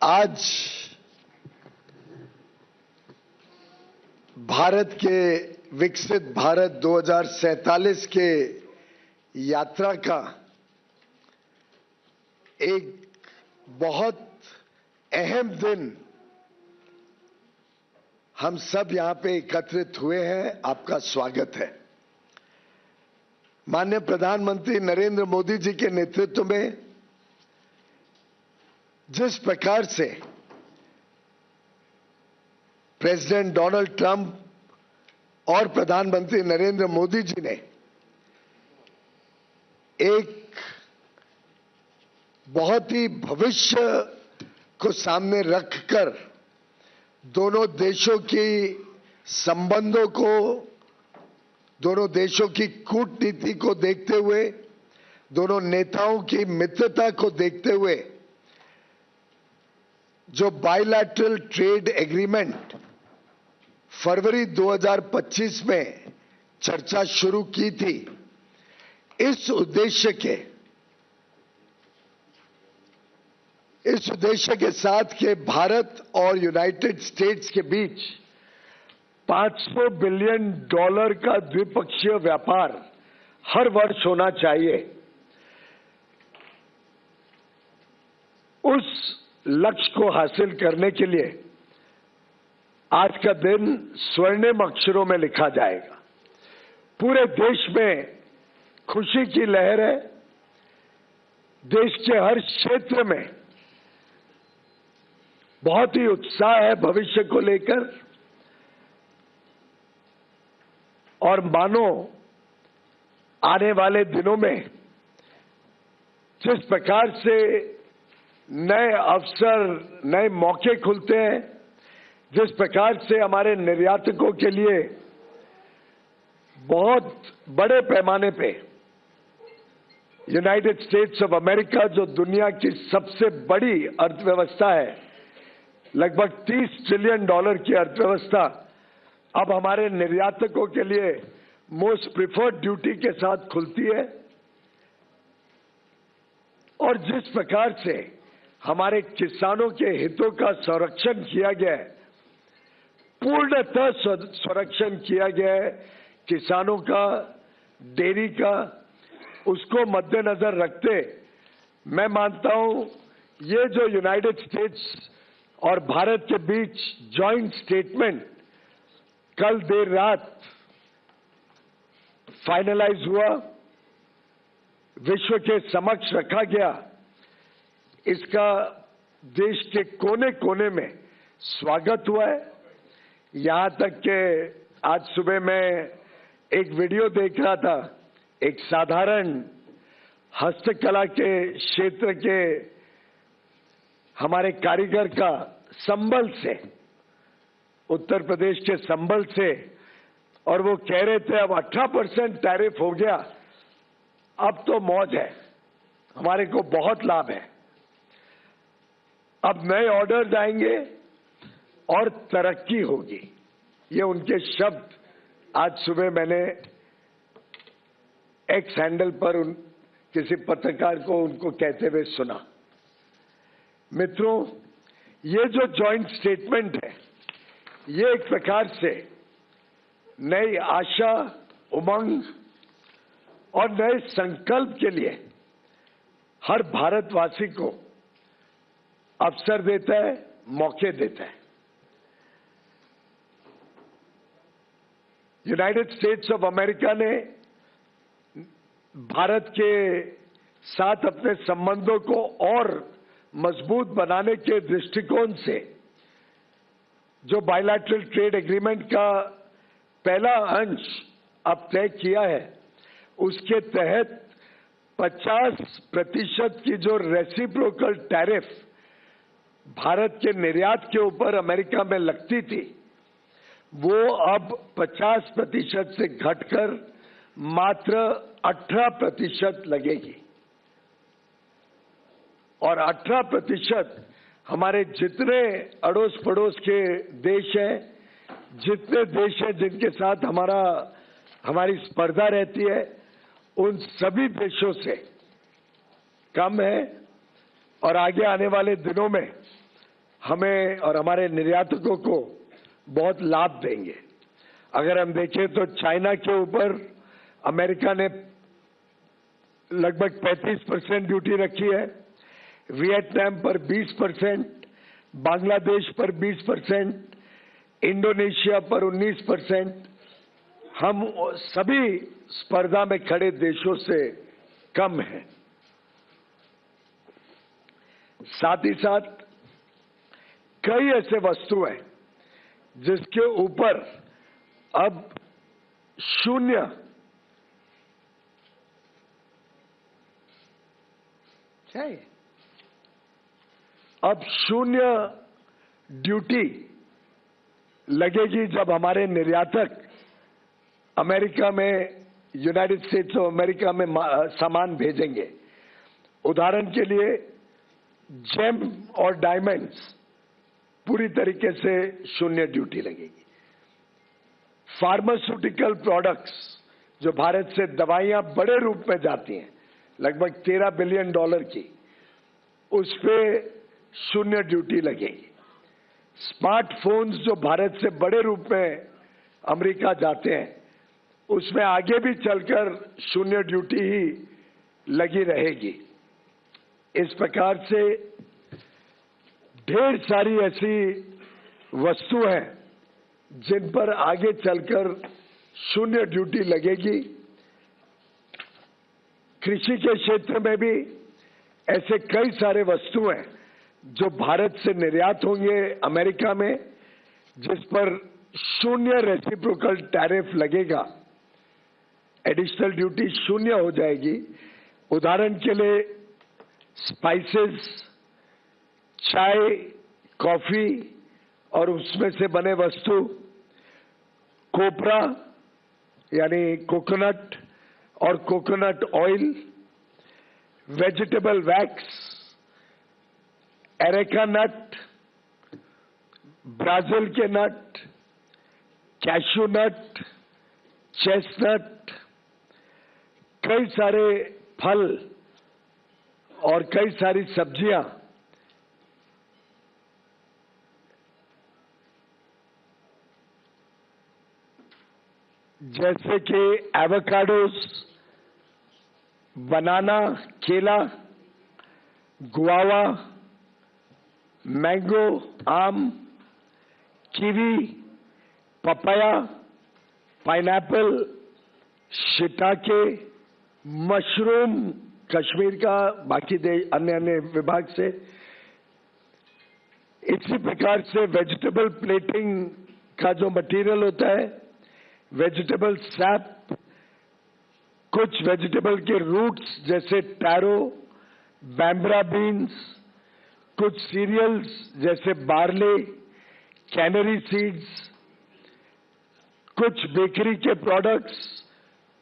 आज भारत के विकसित भारत 2047 के यात्रा का एक बहुत अहम दिन हम सब यहां पे एकत्रित हुए हैं। आपका स्वागत है। माननीय प्रधानमंत्री नरेंद्र मोदी जी के नेतृत्व में जिस प्रकार से प्रेसिडेंट डोनाल्ड ट्रंप और प्रधानमंत्री नरेंद्र मोदी जी ने एक बहुत ही भविष्य को सामने रखकर दोनों देशों की संबंधों को, दोनों देशों की कूटनीति को देखते हुए, दोनों नेताओं की मित्रता को देखते हुए जो बायलैटरल ट्रेड एग्रीमेंट फरवरी 2025 में चर्चा शुरू की थी, इस उद्देश्य के साथ के भारत और यूनाइटेड स्टेट्स के बीच $500 बिलियन का द्विपक्षीय व्यापार हर वर्ष होना चाहिए। उस लक्ष्य को हासिल करने के लिए आज का दिन स्वर्णिम अक्षरों में लिखा जाएगा। पूरे देश में खुशी की लहर है। देश के हर क्षेत्र में बहुत ही उत्साह है भविष्य को लेकर, और मानो आने वाले दिनों में जिस प्रकार से नए अवसर, नए मौके खुलते हैं, जिस प्रकार से हमारे निर्यातकों के लिए बहुत बड़े पैमाने पे यूनाइटेड स्टेट्स ऑफ अमेरिका, जो दुनिया की सबसे बड़ी अर्थव्यवस्था है, लगभग $30 ट्रिलियन की अर्थव्यवस्था, अब हमारे निर्यातकों के लिए मोस्ट प्रिफर्ड ड्यूटी के साथ खुलती है। और जिस प्रकार से हमारे किसानों के हितों का संरक्षण किया गया है, पूर्णतः संरक्षण किया गया है किसानों का, डेयरी का, उसको मद्देनजर रखते मैं मानता हूं ये जो यूनाइटेड स्टेट्स और भारत के बीच जॉइंट स्टेटमेंट कल देर रात फाइनलाइज हुआ, विश्व के समक्ष रखा गया, इसका देश के कोने कोने में स्वागत हुआ है। यहां तक कि आज सुबह मैं एक वीडियो देख रहा था, एक साधारण हस्तकला के क्षेत्र के हमारे कारीगर का संबल से, उत्तर प्रदेश के संबल से, और वो कह रहे थे अब 18% टैरिफ हो गया, अब तो मौज है, हमारे को बहुत लाभ है, अब नए ऑर्डर्स आएंगे और तरक्की होगी। ये उनके शब्द आज सुबह मैंने एक्स हैंडल पर किसी पत्रकार को उनको कहते हुए सुना। मित्रों, ये जो जॉइंट स्टेटमेंट है, ये एक प्रकार से नई आशा, उमंग और नए संकल्प के लिए हर भारतवासी को अवसर देता है, मौके देता है। यूनाइटेड स्टेट्स ऑफ अमेरिका ने भारत के साथ अपने संबंधों को और मजबूत बनाने के दृष्टिकोण से जो बायलैटरल ट्रेड एग्रीमेंट का पहला अंश अब तय किया है, उसके तहत 50% की जो रेसिप्रोकल टैरिफ भारत के निर्यात के ऊपर अमेरिका में लगती थी, वो अब 50% से घटकर मात्र 18% लगेगी। और 18% हमारे जितने अड़ोस पड़ोस के देश हैं, जितने देश हैं जिनके साथ हमारी स्पर्धा रहती है, उन सभी देशों से कम है। और आगे आने वाले दिनों में हमें और हमारे निर्यातकों को बहुत लाभ देंगे। अगर हम देखें तो चाइना के ऊपर अमेरिका ने लगभग 35% ड्यूटी रखी है, वियतनाम पर 20%, बांग्लादेश पर 20%, इंडोनेशिया पर 19%। हम सभी स्पर्धा में खड़े देशों से कम हैं। साथ ही साथ कई ऐसे वस्तु हैं जिसके ऊपर अब शून्य ड्यूटी लगेगी जब हमारे निर्यातक अमेरिका में, यूनाइटेड स्टेट्स ऑफ अमेरिका में सामान भेजेंगे। उदाहरण के लिए जेम और डायमंड्स पूरी तरीके से शून्य ड्यूटी लगेगी। फार्मास्यूटिकल प्रोडक्ट्स, जो भारत से दवाइयां बड़े रूप में जाती हैं, लगभग $13 बिलियन की, उस पे शून्य ड्यूटी लगेगी। स्मार्टफोन्स जो भारत से बड़े रूप में अमेरिका जाते हैं, उसमें आगे भी चलकर शून्य ड्यूटी ही लगी रहेगी। इस प्रकार से ढेर सारी ऐसी वस्तु हैं जिन पर आगे चलकर शून्य ड्यूटी लगेगी। कृषि के क्षेत्र में भी ऐसे कई सारे वस्तु हैं जो भारत से निर्यात होंगे अमेरिका में, जिस पर शून्य रेसिप्रोकल टैरिफ लगेगा, एडिशनल ड्यूटी शून्य हो जाएगी। उदाहरण के लिए स्पाइसेस, चाय, कॉफी और उसमें से बने वस्तु, कोपरा यानी कोकोनट और coconut oil, vegetable wax, areca nut, Brazil के नट, कैशू नट, चेस्टनट, कई सारे फल और कई सारी सब्जियां, जैसे कि एवोकाडोस, बनाना, केला, गुआवा, मैंगो, आम, kiwi, papaya, pineapple, shiitake, mushroom Kashmir का, बाकी अन्य विभाग से। इसी प्रकार से वेजिटेबल प्लेटिंग का जो मटेरियल होता है, वेजिटेबल सैप, कुछ वेजिटेबल के रूट्स जैसे टैरो, बैम्ब्रा बीन्स, कुछ सीरियल्स जैसे बार्ले, कैनरी सीड्स, कुछ बेकरी के प्रोडक्ट्स,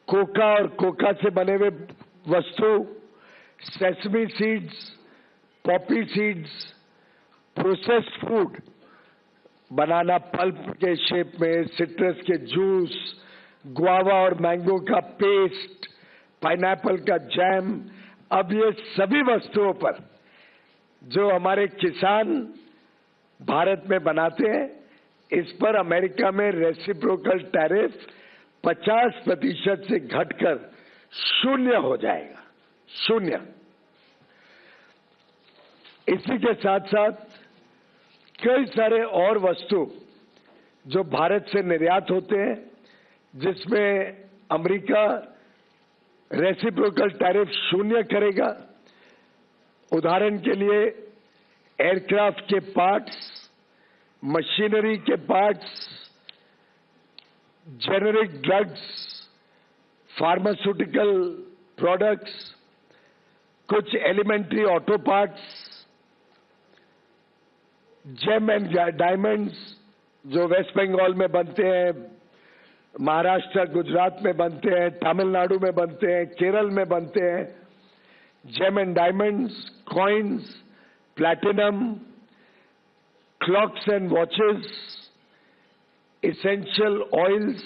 कोका और कोका से बने हुए वस्तु, sesame seeds, poppy seeds, processed food, banana pulp के शेप में, सिट्रस के जूस, गुआवा और मैंगो का पेस्ट, पाइनएप्पल का जैम। अब ये सभी वस्तुओं पर जो हमारे किसान भारत में बनाते हैं, इस पर अमेरिका में रेसिप्रोकल टैरिफ 50% से घटकर शून्य हो जाएगा, शून्य। इसी के साथ साथ कई सारे और वस्तु जो भारत से निर्यात होते हैं, जिसमें अमेरिका रेसिप्रोकल टैरिफ शून्य करेगा। उदाहरण के लिए एयरक्राफ्ट के पार्ट्स, मशीनरी के parts, generic drugs, pharmaceutical products, कुछ elementary auto parts, gem and diamonds जो वेस्ट बंगाल में बनते हैं, महाराष्ट्र, गुजरात में बनते हैं, तमिलनाडु में बनते हैं, केरल में बनते हैं। Gem and diamonds, coins, platinum, clocks and watches, essential oils,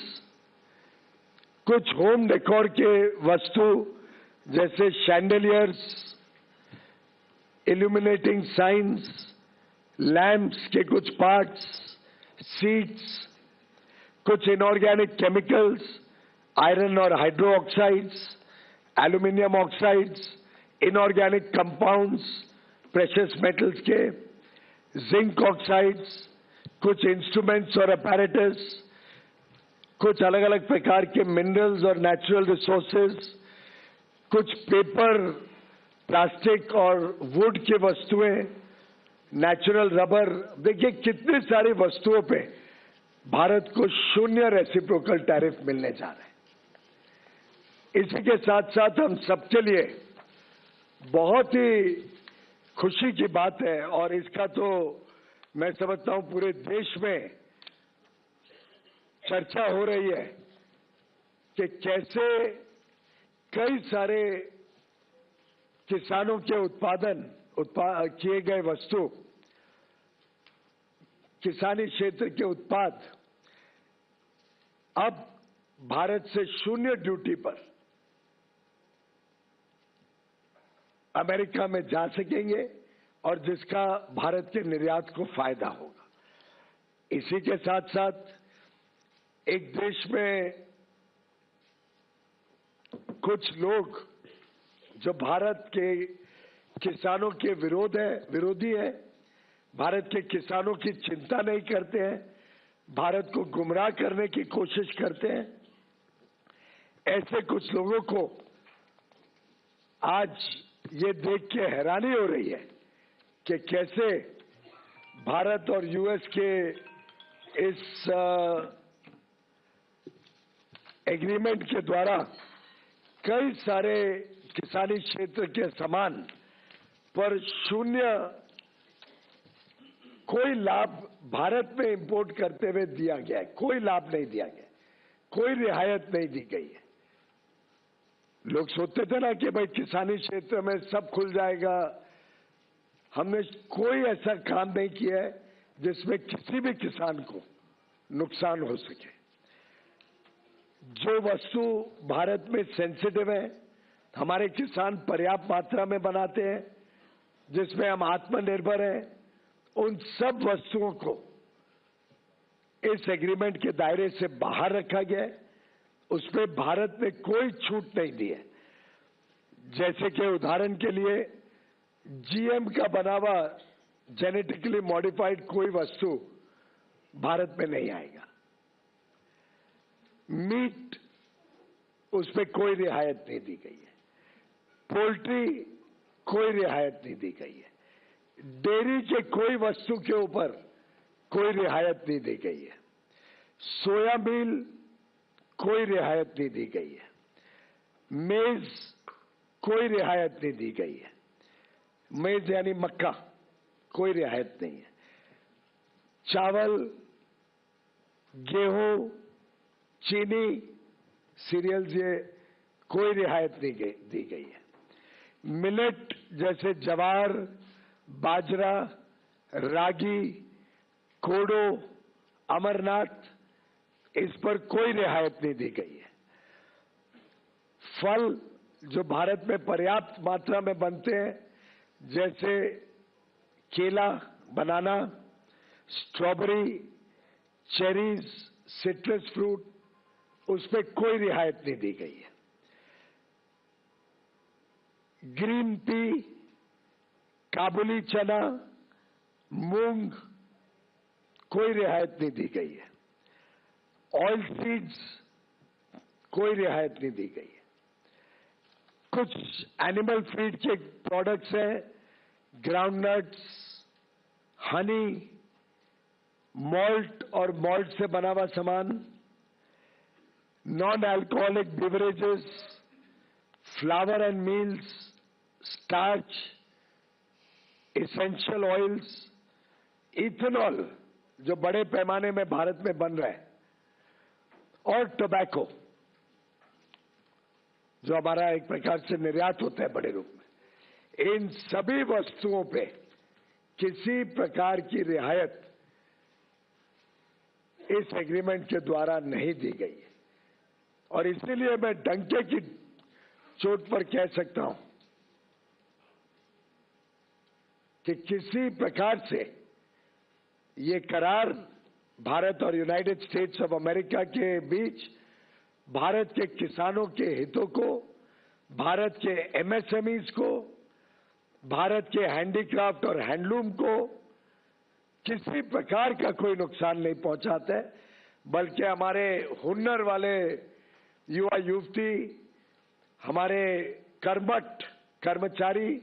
कुछ होम डेकोर के वस्तु जैसे शैंडलियर्स, इल्यूमिनेटिंग साइंस, लैंप्स के कुछ पार्ट्स, सीट्स, कुछ इनऑर्गेनिक केमिकल्स, आयरन और hydroxides, aluminium oxides, inorganic compounds, precious metals के, जिंक ऑक्साइड्स, कुछ इंस्ट्रूमेंट्स और अपैरेटस, कुछ अलग अलग प्रकार के मिनरल्स और नेचुरल रिसोर्सेज, कुछ पेपर, प्लास्टिक और वुड की वस्तुएं, नेचुरल रबर। देखिए कितनी सारी वस्तुओं पे भारत को 0 रेसिप्रोकल टैरिफ मिलने जा रहे हैं। इसी के साथ साथ हम सबके लिए बहुत ही खुशी की बात है, और इसका तो मैं समझता हूं पूरे देश में चर्चा हो रही है कि कैसे कई सारे किसानों के किए गए वस्तु, किसानी क्षेत्र के उत्पाद अब भारत से 0 ड्यूटी पर अमेरिका में जा सकेंगे, और जिसका भारत के निर्यात को फायदा होगा। इसी के साथ साथ एक देश में कुछ लोग जो भारत के किसानों के विरोधी हैं, भारत के किसानों की चिंता नहीं करते हैं, भारत को गुमराह करने की कोशिश करते हैं, ऐसे कुछ लोगों को आज ये देख के हैरानी हो रही है कि कैसे भारत और यूएस के इस एग्रीमेंट के द्वारा कई सारे किसानी क्षेत्र के सामान पर 0 कोई लाभ भारत में इंपोर्ट करते हुए दिया गया है। कोई लाभ नहीं दिया गया, कोई रियायत नहीं दी गई है। लोग सोचते थे ना कि भाई किसानी क्षेत्र में सब खुल जाएगा। हमने कोई ऐसा काम नहीं किया है जिसमें किसी भी किसान को नुकसान हो सके। जो वस्तु भारत में सेंसिटिव है, हमारे किसान पर्याप्त मात्रा में बनाते हैं, जिसमें हम आत्मनिर्भर हैं, उन सब वस्तुओं को इस एग्रीमेंट के दायरे से बाहर रखा गया है। उसमें भारत ने कोई छूट नहीं दी है। जैसे कि उदाहरण के लिए जीएम का बना हुआ जेनेटिकली मॉडिफाइड कोई वस्तु भारत में नहीं आएगा। मीट, उसमें कोई रियायत नहीं दी गई है। पोल्ट्री, कोई रियायत नहीं दी गई है। डेयरी के कोई वस्तु के ऊपर कोई रियायत नहीं दी गई है। सोया मील, कोई रियायत नहीं दी गई है। मेज, कोई रियायत नहीं दी गई है। मेज यानी मक्का, कोई रियायत नहीं है। चावल, गेहूं, चीनी, सीरियल्स, ये कोई रियायत नहीं दी गई है। मिलेट जैसे ज्वार, बाजरा, रागी, कोडो, अमरनाथ, इस पर कोई रियायत नहीं दी गई है। फल जो भारत में पर्याप्त मात्रा में बनते हैं, जैसे केला, बनाना, स्ट्रॉबेरी, चेरीज, सिट्रस फ्रूट, उस पर कोई रियायत नहीं दी गई है। ग्रीन पी, काबुली चना, मूंग, कोई रियायत नहीं दी गई है। ऑयल सीड्स, कोई रियायत नहीं दी गई है। कुछ एनिमल फीड के प्रोडक्ट्स हैं, ग्राउंडनट्स, हनी, मॉल्ट और मॉल्ट से बना हुआ सामान, non alcoholic beverages, flower and meals, starch, essential oils, ethanol जो बड़े पैमाने में भारत में बन रहा है, और टोबैको जो हमारा एक प्रकार से निर्यात होता है बड़े रूप में। इन सभी वस्तुओं पे किसी प्रकार की रियायत इस एग्रीमेंट के द्वारा नहीं दी गई है, और इसीलिए मैं डंके की चोट पर कह सकता हूं कि किसी प्रकार से ये करार भारत और यूनाइटेड स्टेट्स ऑफ अमेरिका के बीच भारत के किसानों के हितों को, भारत के एमएसएमईज को, भारत के हैंडीक्राफ्ट और हैंडलूम को किसी प्रकार का कोई नुकसान नहीं पहुंचाता है, बल्कि हमारे हुनर वाले युवा युवती, हमारे कर्मठ कर्मचारी,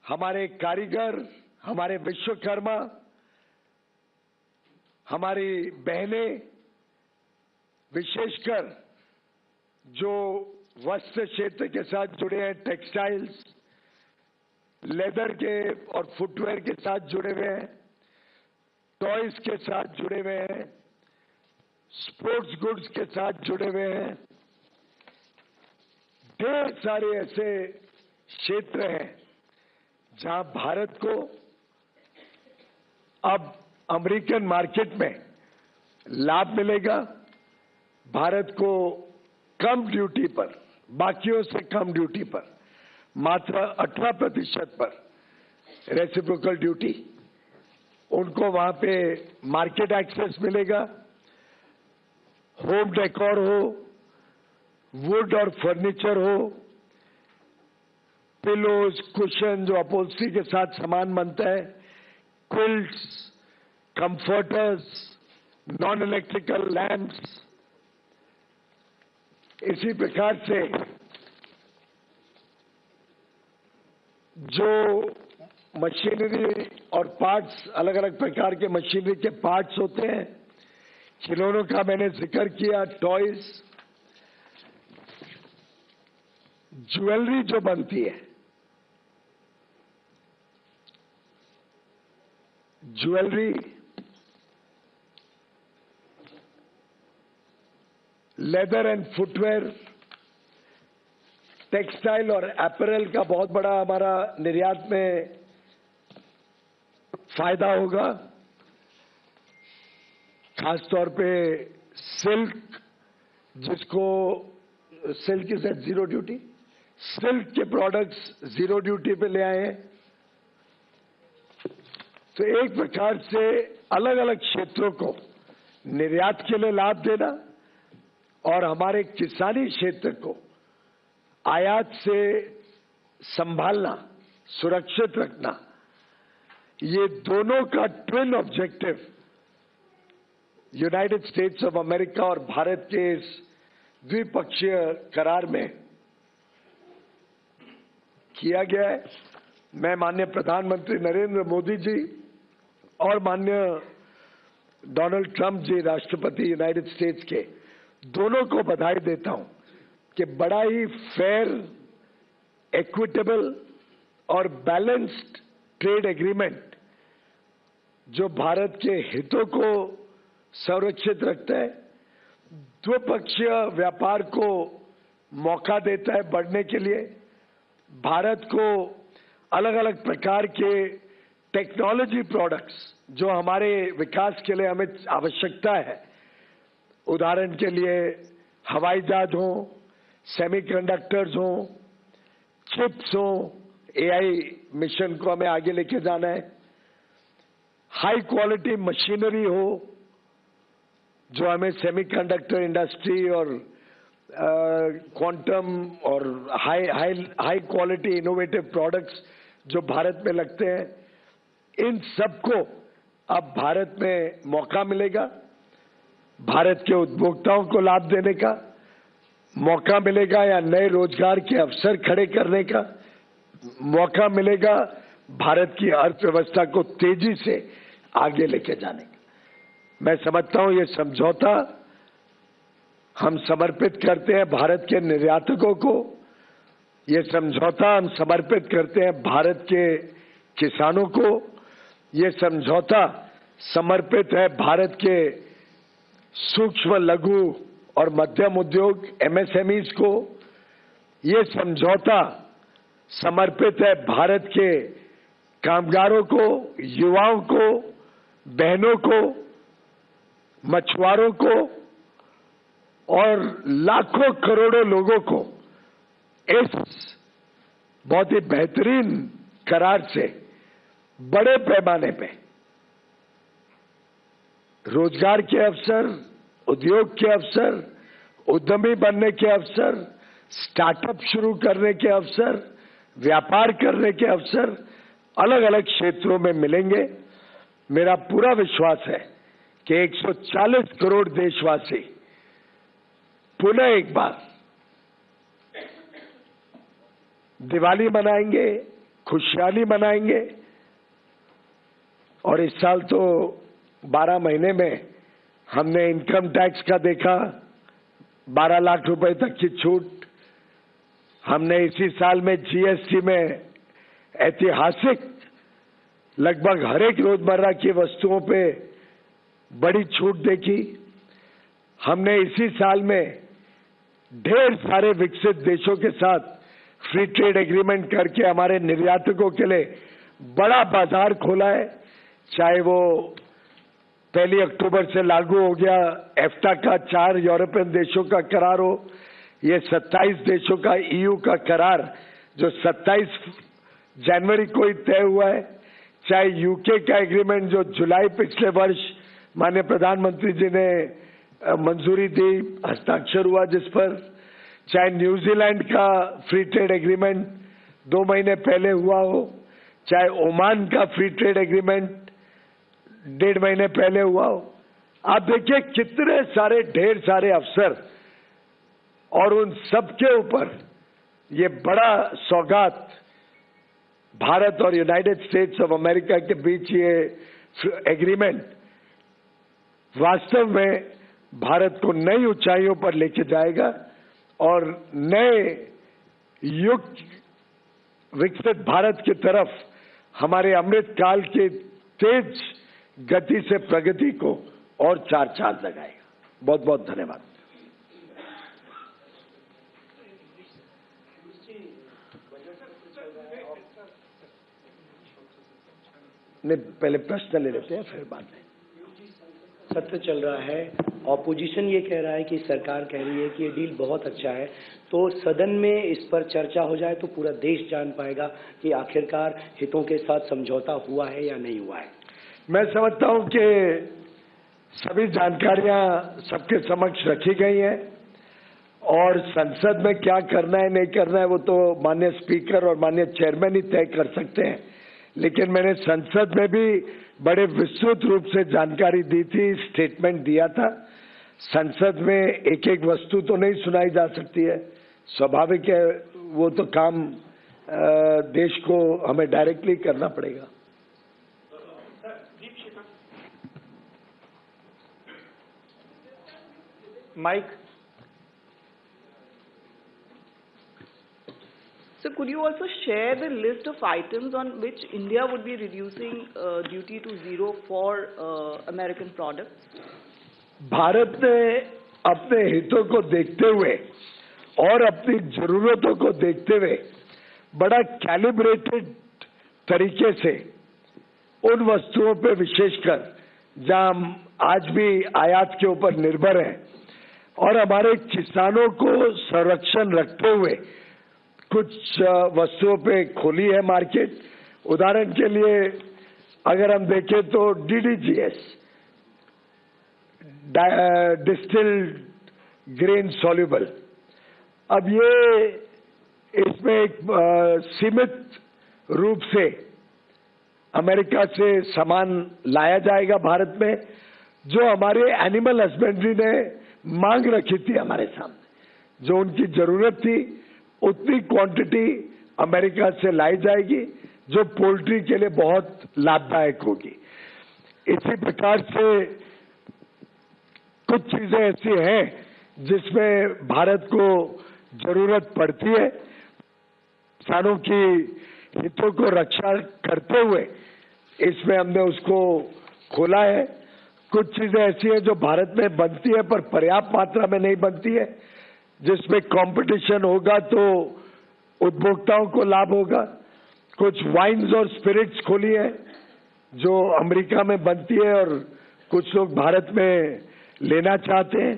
हमारे कारीगर, हमारे विश्वकर्मा, हमारी बहनें, विशेषकर जो वस्त्र क्षेत्र के साथ जुड़े हैं, टेक्सटाइल्स, लेदर के और फुटवेयर के साथ जुड़े हुए हैं, टॉयज के साथ जुड़े हुए हैं, स्पोर्ट्स गुड्स के साथ जुड़े हुए हैं, ढेर सारे ऐसे क्षेत्र हैं जहां भारत को अब अमेरिकन मार्केट में लाभ मिलेगा। भारत को कम ड्यूटी पर, बाकियों से कम ड्यूटी पर, मात्र 18% पर रेसिप्रोकल ड्यूटी, उनको वहां पे मार्केट एक्सेस मिलेगा। होम डेकोर हो, वुड और फर्नीचर हो, पिलोज, कुशन जो अपहोल्स्ट्री के साथ सामान बनता है, quilts, comforters, non electrical lamps, इसी प्रकार से जो मशीनरी और पार्ट्स, अलग अलग प्रकार के मशीनरी के पार्ट्स होते हैं, खिलौनों का मैंने जिक्र किया, टॉयज, ज्वेलरी जो बनती है, jewellery, leather and footwear, textile और अपैरल का बहुत बड़ा हमारा निर्यात में फायदा होगा। खासतौर पे सिल्क, जिसको silk is at zero duty, silk के प्रोडक्ट्स जीरो ड्यूटी पे ले आए हैं। तो एक प्रकार से अलग अलग क्षेत्रों को निर्यात के लिए लाभ देना और हमारे किसानी क्षेत्र को आयात से संभालना, सुरक्षित रखना, ये दोनों का twin objective United states of America और भारत के इस द्विपक्षीय करार में किया गया है। मैं माननीय प्रधानमंत्री नरेंद्र मोदी जी और माननीय डोनाल्ड ट्रंप जी, राष्ट्रपति यूनाइटेड स्टेट्स के, दोनों को बधाई देता हूं कि बड़ा ही फेयर, इक्विटेबल और बैलेंस्ड ट्रेड एग्रीमेंट जो भारत के हितों को संरक्षित रखता है, द्विपक्षीय व्यापार को मौका देता है बढ़ने के लिए, भारत को अलग अलग प्रकार के टेक्नोलॉजी प्रोडक्ट्स जो हमारे विकास के लिए हमें आवश्यकता है, उदाहरण के लिए हवाई जहाज हो, सेमीकंडक्टर्स हो, चिप्स हो, एआई मिशन को हमें आगे लेके जाना है, हाई क्वालिटी मशीनरी हो जो हमें सेमीकंडक्टर इंडस्ट्री और क्वांटम और हाई क्वालिटी इनोवेटिव प्रोडक्ट्स जो भारत में लगते हैं, इन सबको अब भारत में मौका मिलेगा। भारत के उपभोक्ताओं को लाभ देने का मौका मिलेगा या नए रोजगार के अवसर खड़े करने का मौका मिलेगा, भारत की अर्थव्यवस्था को तेजी से आगे लेके जाने का। मैं समझता हूं ये समझौता हम समर्पित करते हैं भारत के निर्यातकों को, ये समझौता हम समर्पित करते हैं भारत के किसानों को, ये समझौता समर्पित है भारत के सूक्ष्म, लघु और मध्यम उद्योग एमएसएमईज को, ये समझौता समर्पित है भारत के कामगारों को, युवाओं को, बहनों को, मछुआरों को और लाखों करोड़ों लोगों को इस बहुत ही बेहतरीन करार से बड़े पैमाने पे रोजगार के अवसर, उद्योग के अवसर, उद्यमी बनने के अवसर, स्टार्टअप शुरू करने के अवसर, व्यापार करने के अवसर अलग अलग क्षेत्रों में मिलेंगे। मेरा पूरा विश्वास है कि 140 करोड़ देशवासी पुनः एक बार दिवाली मनाएंगे, खुशहाली मनाएंगे। और इस साल तो 12 महीने में हमने इनकम टैक्स का देखा 12 लाख रुपए तक की छूट। हमने इसी साल में जीएसटी में ऐतिहासिक लगभग हर एक रोजमर्रा की वस्तुओं पे बड़ी छूट देखी। हमने इसी साल में ढेर सारे विकसित देशों के साथ फ्री ट्रेड एग्रीमेंट करके हमारे निर्यातकों के लिए बड़ा बाजार खोला है। चाहे वो 1 अक्टूबर से लागू हो गया एफ्टा का 4 यूरोपियन देशों का करार हो, ये 27 देशों का ईयू का करार जो 27 जनवरी को ही तय हुआ है, चाहे यूके का एग्रीमेंट जो जुलाई पिछले वर्ष माननीय प्रधानमंत्री जी ने मंजूरी दी, हस्ताक्षर हुआ जिस पर, चाहे न्यूजीलैंड का फ्री ट्रेड एग्रीमेंट 2 महीने पहले हुआ हो, चाहे ओमान का फ्री ट्रेड एग्रीमेंट 1.5 महीने पहले हुआ हो। आप देखिए कितने सारे ढेर सारे अवसर और उन सबके ऊपर ये बड़ा सौगात भारत और यूनाइटेड स्टेट्स ऑफ अमेरिका के बीच ये एग्रीमेंट वास्तव में भारत को नई ऊंचाइयों पर लेके जाएगा और नए युग विकसित भारत की तरफ हमारे अमृत काल के तेज गति से प्रगति को और 4 चांद लगाएगा। बहुत बहुत धन्यवाद। नहीं, पहले प्रश्न ले लेते हैं फिर बात है। सत्र चल रहा है, ऑपोजिशन ये कह रहा है कि सरकार कह रही है कि ये डील बहुत अच्छा है, तो सदन में इस पर चर्चा हो जाए तो पूरा देश जान पाएगा कि आखिरकार हितों के साथ समझौता हुआ है या नहीं हुआ है। मैं समझता हूं कि सभी जानकारियां सबके समक्ष रखी गई हैं और संसद में क्या करना है नहीं करना है वो तो माननीय स्पीकर और माननीय चेयरमैन ही तय कर सकते हैं, लेकिन मैंने संसद में भी बड़े विस्तृत रूप से जानकारी दी थी, स्टेटमेंट दिया था। संसद में एक एक वस्तु तो नहीं सुनाई जा सकती है, स्वाभाविक है, वो तो काम देश को हमें डायरेक्टली करना पड़ेगा। Mic. So could you also share the list of items on which India would be reducing duty to 0 for American products? Bharat ने अपने हितों को देखते हुए और अपनी जरूरतों को देखते हुए बड़ा कैलिब्रेटेड तरीके से उन वस्तुओं पे विशेषकर जहां हम आज भी आयात के ऊपर निर्भर हैं और हमारे किसानों को संरक्षण रखते हुए कुछ वस्तुओं पे खोली है मार्केट। उदाहरण के लिए अगर हम देखें तो DDGS, डिस्टिल्ड ग्रेन सॉल्युबल, अब ये इसमें एक सीमित रूप से अमेरिका से सामान लाया जाएगा भारत में, जो हमारे एनिमल हस्बेंड्री ने मांग रखी थी हमारे सामने, जो उनकी जरूरत थी उतनी क्वांटिटी अमेरिका से लाई जाएगी जो पोल्ट्री के लिए बहुत लाभदायक होगी। इसी प्रकार से कुछ चीजें ऐसी हैं जिसमें भारत को जरूरत पड़ती है, किसानों की हितों को रक्षा करते हुए इसमें हमने उसको खोला है। कुछ चीजें ऐसी हैं जो भारत में बनती है पर पर्याप्त मात्रा में नहीं बनती है, जिसमें कंपटीशन होगा तो उपभोक्ताओं को लाभ होगा। कुछ वाइन्स और स्पिरिट्स खोली है जो अमेरिका में बनती है और कुछ लोग भारत में लेना चाहते हैं,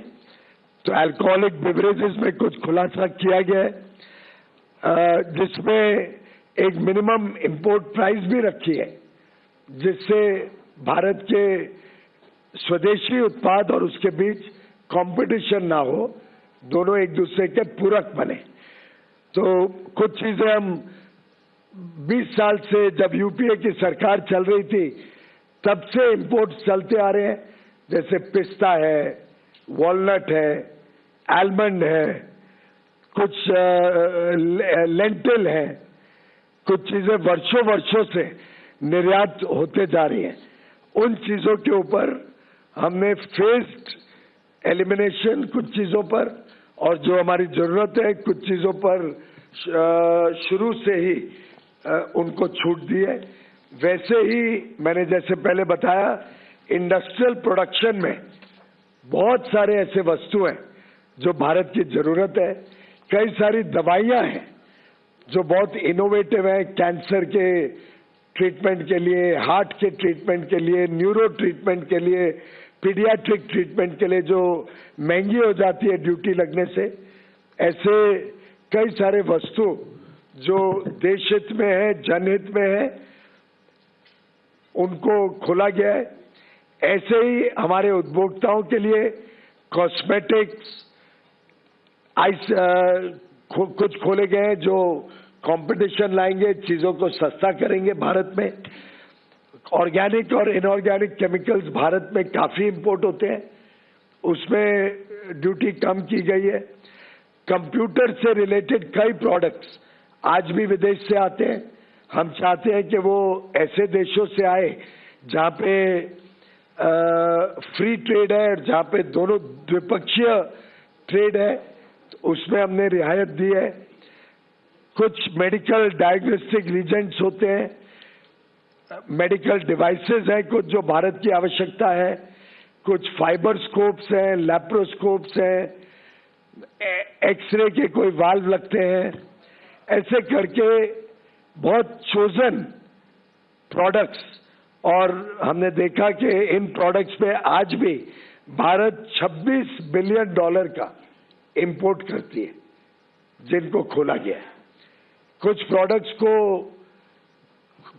तो अल्कोहलिक बेवरेजेस में कुछ खुलासा किया गया है जिसमें एक मिनिमम इंपोर्ट प्राइस भी रखी है, जिससे भारत के स्वदेशी उत्पाद और उसके बीच कंपटीशन ना हो, दोनों एक दूसरे के पूरक बने। तो कुछ चीजें हम 20 साल से जब यूपीए की सरकार चल रही थी तब से इंपोर्ट चलते आ रहे हैं, जैसे पिस्ता है, वॉलनट है, आलमंड है, कुछ लेंटिल है, कुछ चीजें वर्षों वर्षों से निर्यात होते जा रही हैं। उन चीजों के ऊपर हमने फेस्ड एलिमिनेशन कुछ चीजों पर, और जो हमारी जरूरत है कुछ चीजों पर शुरू से ही उनको छूट दी है। वैसे ही मैंने जैसे पहले बताया, इंडस्ट्रियल प्रोडक्शन में बहुत सारे ऐसे वस्तु हैं जो भारत की जरूरत है। कई सारी दवाइयां हैं जो बहुत इनोवेटिव हैं, कैंसर के ट्रीटमेंट के लिए, हार्ट के ट्रीटमेंट के लिए, न्यूरो ट्रीटमेंट के लिए, पीडियाट्रिक ट्रीटमेंट के लिए, जो महंगी हो जाती है ड्यूटी लगने से। ऐसे कई सारे वस्तु जो देश हित में है, जनहित में है, उनको खोला गया है। ऐसे ही हमारे उपभोक्ताओं के लिए कॉस्मेटिक्स कुछ खोले गए हैं जो कंपटीशन लाएंगे, चीजों को सस्ता करेंगे भारत में। ऑर्गेनिक और इनऑर्गेनिक केमिकल्स भारत में काफी इंपोर्ट होते हैं, उसमें ड्यूटी कम की गई है। कंप्यूटर से रिलेटेड कई प्रोडक्ट्स आज भी विदेश से आते हैं। हम चाहते हैं कि वो ऐसे देशों से आए जहां पे फ्री ट्रेड है और जहां पे दोनों द्विपक्षीय ट्रेड है, तो उसमें हमने रियायत दी है। कुछ मेडिकल डायग्नोस्टिक रीजेंट्स होते हैं, मेडिकल डिवाइसेस हैं कुछ जो भारत की आवश्यकता है, कुछ फाइबर स्कोप्स हैं, लैप्रोस्कोप्स हैं, एक्सरे के कोई वाल्व लगते हैं। ऐसे करके बहुत चोजन प्रोडक्ट्स, और हमने देखा कि इन प्रोडक्ट्स पे आज भी भारत $26 बिलियन का इंपोर्ट करती है, जिनको खोला गया है। कुछ प्रोडक्ट्स को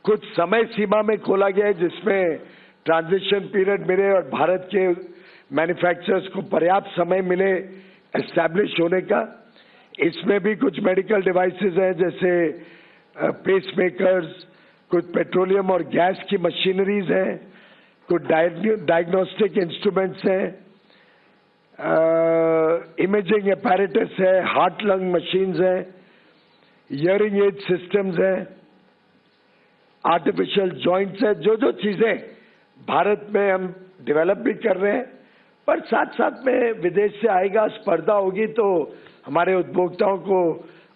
कुछ समय सीमा में खोला गया है जिसमें ट्रांजिशन पीरियड मिले और भारत के मैन्युफैक्चरर्स को पर्याप्त समय मिले एस्टैब्लिश होने का। इसमें भी कुछ मेडिकल डिवाइसेस हैं, जैसे पेसमेकर्स, कुछ पेट्रोलियम और गैस की मशीनरीज हैं, कुछ डायग्नोस्टिक इंस्ट्रूमेंट्स हैं, इमेजिंग एपैरेटस है, हार्ट लंग मशीन्स हैं, हियरिंग एड सिस्टम्स हैं, आर्टिफिशियल जॉइंट्स है। जो जो चीजें भारत में हम डेवलप भी कर रहे हैं, पर साथ साथ में विदेश से आएगा, स्पर्धा होगी, तो हमारे उपभोक्ताओं को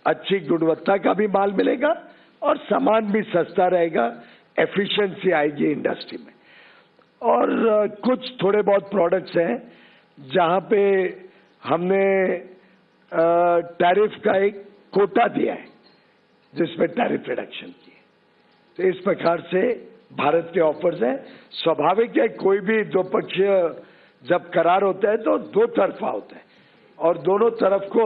अच्छी गुणवत्ता का भी माल मिलेगा और सामान भी सस्ता रहेगा, एफिशिएंसी आएगी इंडस्ट्री में। और कुछ थोड़े बहुत प्रोडक्ट्स हैं जहां पे हमने टैरिफ का एक कोटा दिया है जिसमें टैरिफ रिडक्शन की है। तो इस प्रकार से भारत के ऑफर्स हैं। स्वाभाविक है, कोई भी द्विपक्षीय जब करार होता है तो दो तरफा होता है और दोनों तरफ को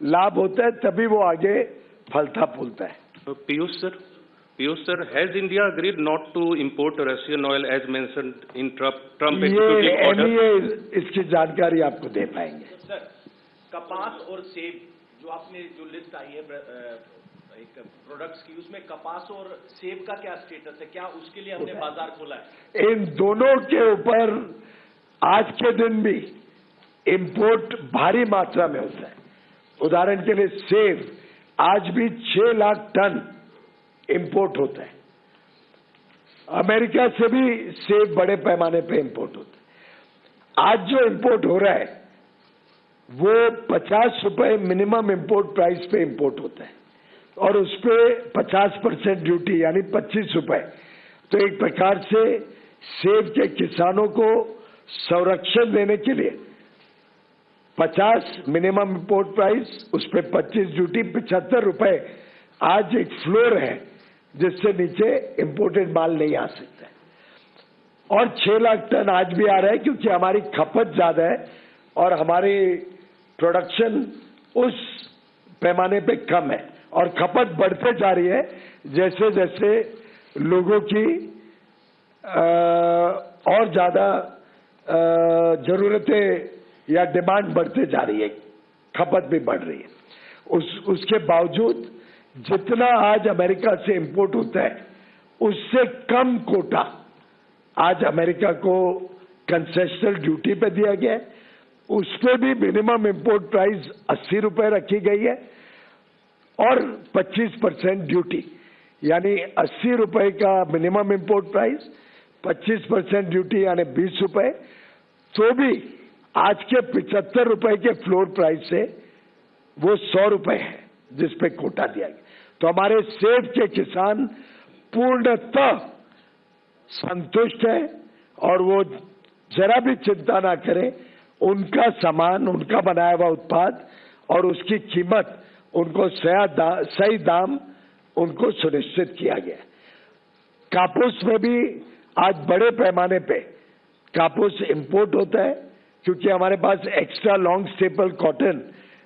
लाभ होता है, तभी वो आगे फलता फूलता है। Piyush sir, has India agreed not to import Russian oil as mentioned in Trump ये executive order? इसकी जानकारी आपको दे पाएंगे। सर, कपास और सेब जो आपने जो लिस्ट आई है एक प्रोडक्ट्स की, उसमें कपास और सेब का क्या स्टेटस है? क्या उसके लिए हमने बाजार खोला है? इन दोनों के ऊपर आज के दिन भी इंपोर्ट भारी मात्रा में होता है। उदाहरण के लिए सेब आज भी 6 लाख टन इंपोर्ट होता है। अमेरिका से भी सेब बड़े पैमाने पे इंपोर्ट होता है। आज जो इंपोर्ट हो रहा है वो 50 रुपए मिनिमम इंपोर्ट प्राइस पे इंपोर्ट होता है और उस पे 50% ड्यूटी यानी 25 रुपए। तो एक प्रकार से सेब के किसानों को संरक्षण देने के लिए 50 मिनिमम इंपोर्ट प्राइस, उस पे 25 ड्यूटी, 75 रुपए आज एक फ्लोर है जिससे नीचे इंपोर्टेड माल नहीं आ सकता है। और 6 लाख टन आज भी आ रहा है क्योंकि हमारी खपत ज्यादा है और हमारी प्रोडक्शन उस पैमाने पे कम है और खपत बढ़ते जा रही है जैसे जैसे लोगों की और ज्यादा जरूरतें या डिमांड बढ़ते जा रही है, खपत भी बढ़ रही है। उसके बावजूद जितना आज अमेरिका से इंपोर्ट होता है उससे कम कोटा आज अमेरिका को कंसेशनल ड्यूटी पे दिया गया है। उस पर भी मिनिमम इंपोर्ट प्राइस 80 रुपए रखी गई है और 25% ड्यूटी, यानी 80 रुपए का मिनिमम इंपोर्ट प्राइस, 25% ड्यूटी यानी 20 रुपए। तो भी आज के 75 रुपए के फ्लोर प्राइस से वो 100 रुपए है जिस पे कोटा दिया गया। तो हमारे सेब के किसान पूर्णतः संतुष्ट है और वो जरा भी चिंता ना करें, उनका सामान, उनका बनाया हुआ उत्पाद और उसकी कीमत उनको सही दाम उनको सुनिश्चित किया गया। कापूस में भी आज बड़े पैमाने पे कापूस इंपोर्ट होता है क्योंकि हमारे पास एक्स्ट्रा लॉन्ग स्टेपल कॉटन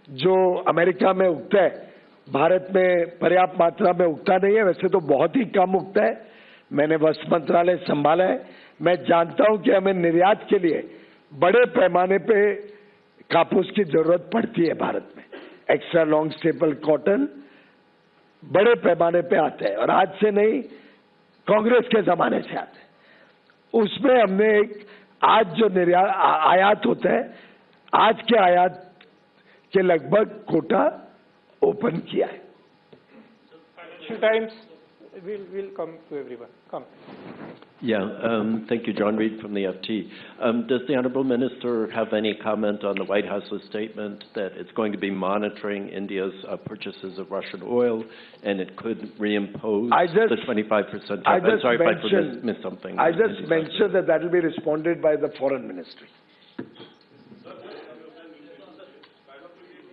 जो अमेरिका में उगता है, भारत में पर्याप्त मात्रा में उगता नहीं है। वैसे तो बहुत ही कम उगता है, मैंने वस्त्र मंत्रालय संभाला है, मैं जानता हूं कि हमें निर्यात के लिए बड़े पैमाने पे कापूस की जरूरत पड़ती है भारत में। एक्स्ट्रा लॉन्ग स्टेपल कॉटन बड़े पैमाने पे आता है और आज से नहीं, कांग्रेस के जमाने से आता है। उसमें हमने आज जो आयात होता है, आज के आयात के लगभग कोटा ओपन किया है। Times will come to everyone. Come. Yeah, thank you, John Reed from the FT. Does the Honourable Minister have any comment on the White House's statement that it's going to be monitoring India's purchases of Russian oil and it could reimpose the 25%? I'm sorry if I missed something. I just mentioned that will be responded by the Foreign Ministry.